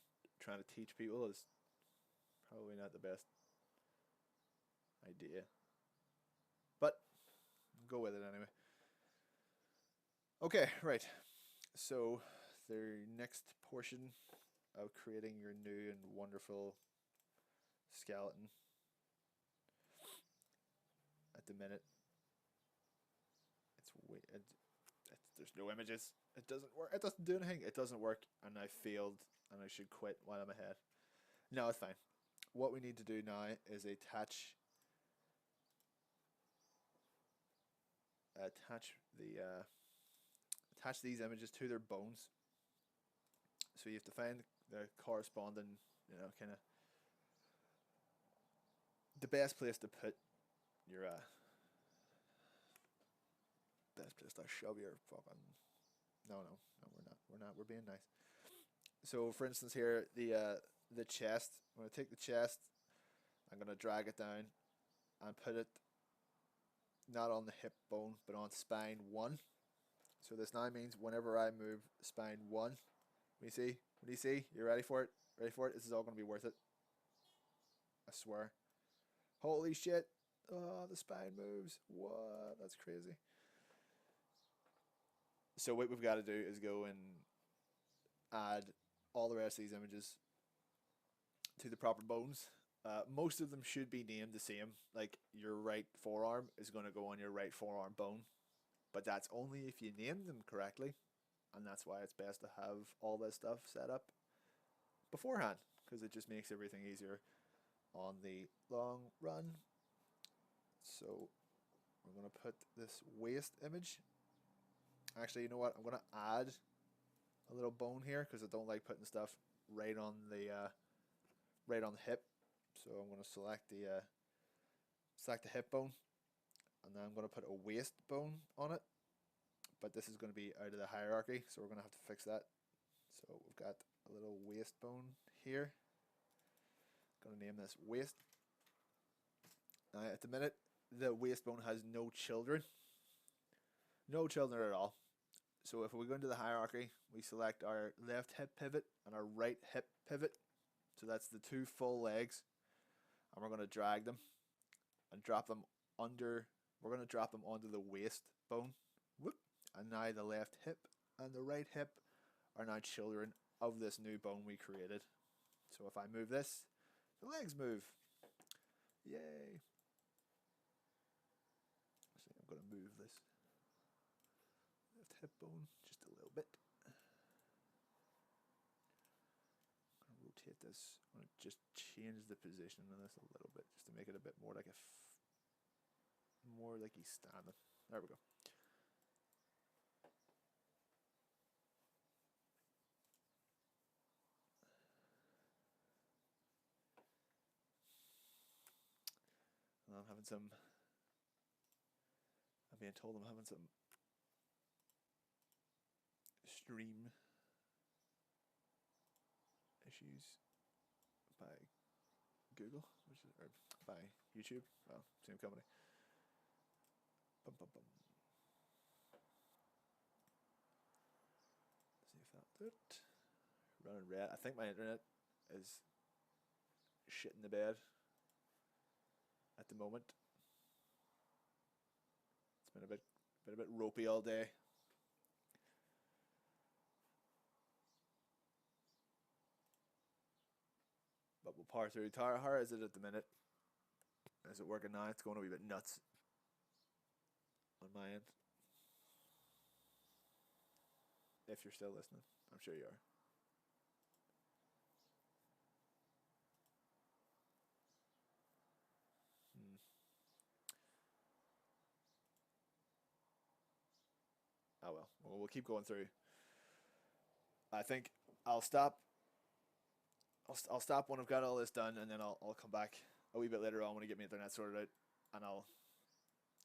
trying to teach people is probably not the best idea. But go with it anyway. Okay, right. So the next portion of creating your new and wonderful skeleton at the minute. There's no images. It doesn't work. It doesn't do anything. It doesn't work, and I failed, and I should quit while I'm ahead. No, it's fine. What we need to do now is attach these images to their bones. So you have to find the corresponding, kind of the best place to put your best place to shove your fucking. No, we're not. We're being nice. So, for instance, here the chest. I'm gonna take the chest. I'm gonna drag it down and put it not on the hip bone, but on spine 1. So this now means whenever I move spine 1, what do you see? You ready for it? Ready for it? This is all going to be worth it. I swear. Holy shit. Oh, the spine moves. What? That's crazy. So what we've got to do is go and add all the rest of these images to the proper bones. Most of them should be named the same. Like your right forearm is going to go on your right forearm bone, but that's only if you name them correctly, and that's why it's best to have all this stuff set up beforehand, because it just makes everything easier on the long run. So we're going to put this waist image. Actually, you know what? I'm going to add a little bone here because I don't like putting stuff right on the hip. So I'm going to select the hip bone, and then I'm going to put a waist bone on it. But this is going to be out of the hierarchy, so we're going to have to fix that. So we've got a little waist bone here. Going to name this waist. Now at the minute, the waist bone has no children. No children at all. So if we go into the hierarchy, we select our left hip pivot and our right hip pivot. So that's the 2 full legs. And we're going to drag them and drop them under. We're going to drop them onto the waist bone. Whoop. And now the left hip and the right hip are now children of this new bone we created. So if I move this, the legs move. Yay. So I'm going to move this left hip bone just a little bit. I'm going to rotate this. I'm going to just change the position of this a little bit just to make it a bit more like more like he's standing. There we go. And I'm being told I'm having some stream issues by Google, or by YouTube. Well, same company. Bum, bum, bum. See if that did it. Running red. I think my internet is shit in the bed at the moment. It's been a bit ropey all day. But we'll power through. Tara, how is it at the minute? Is it working now? It's going to be a bit nuts on my end. If you're still listening, I'm sure you are. Oh well, we'll keep going through. I think I'll stop. I'll stop when I've got all this done, and then I'll come back a wee bit later on when I get my internet sorted out, and I'll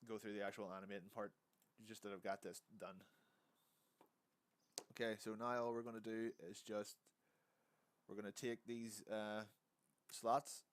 go through the actual animating part, just that I've got this done. Okay, so now all we're going to do is we're going to take these slots,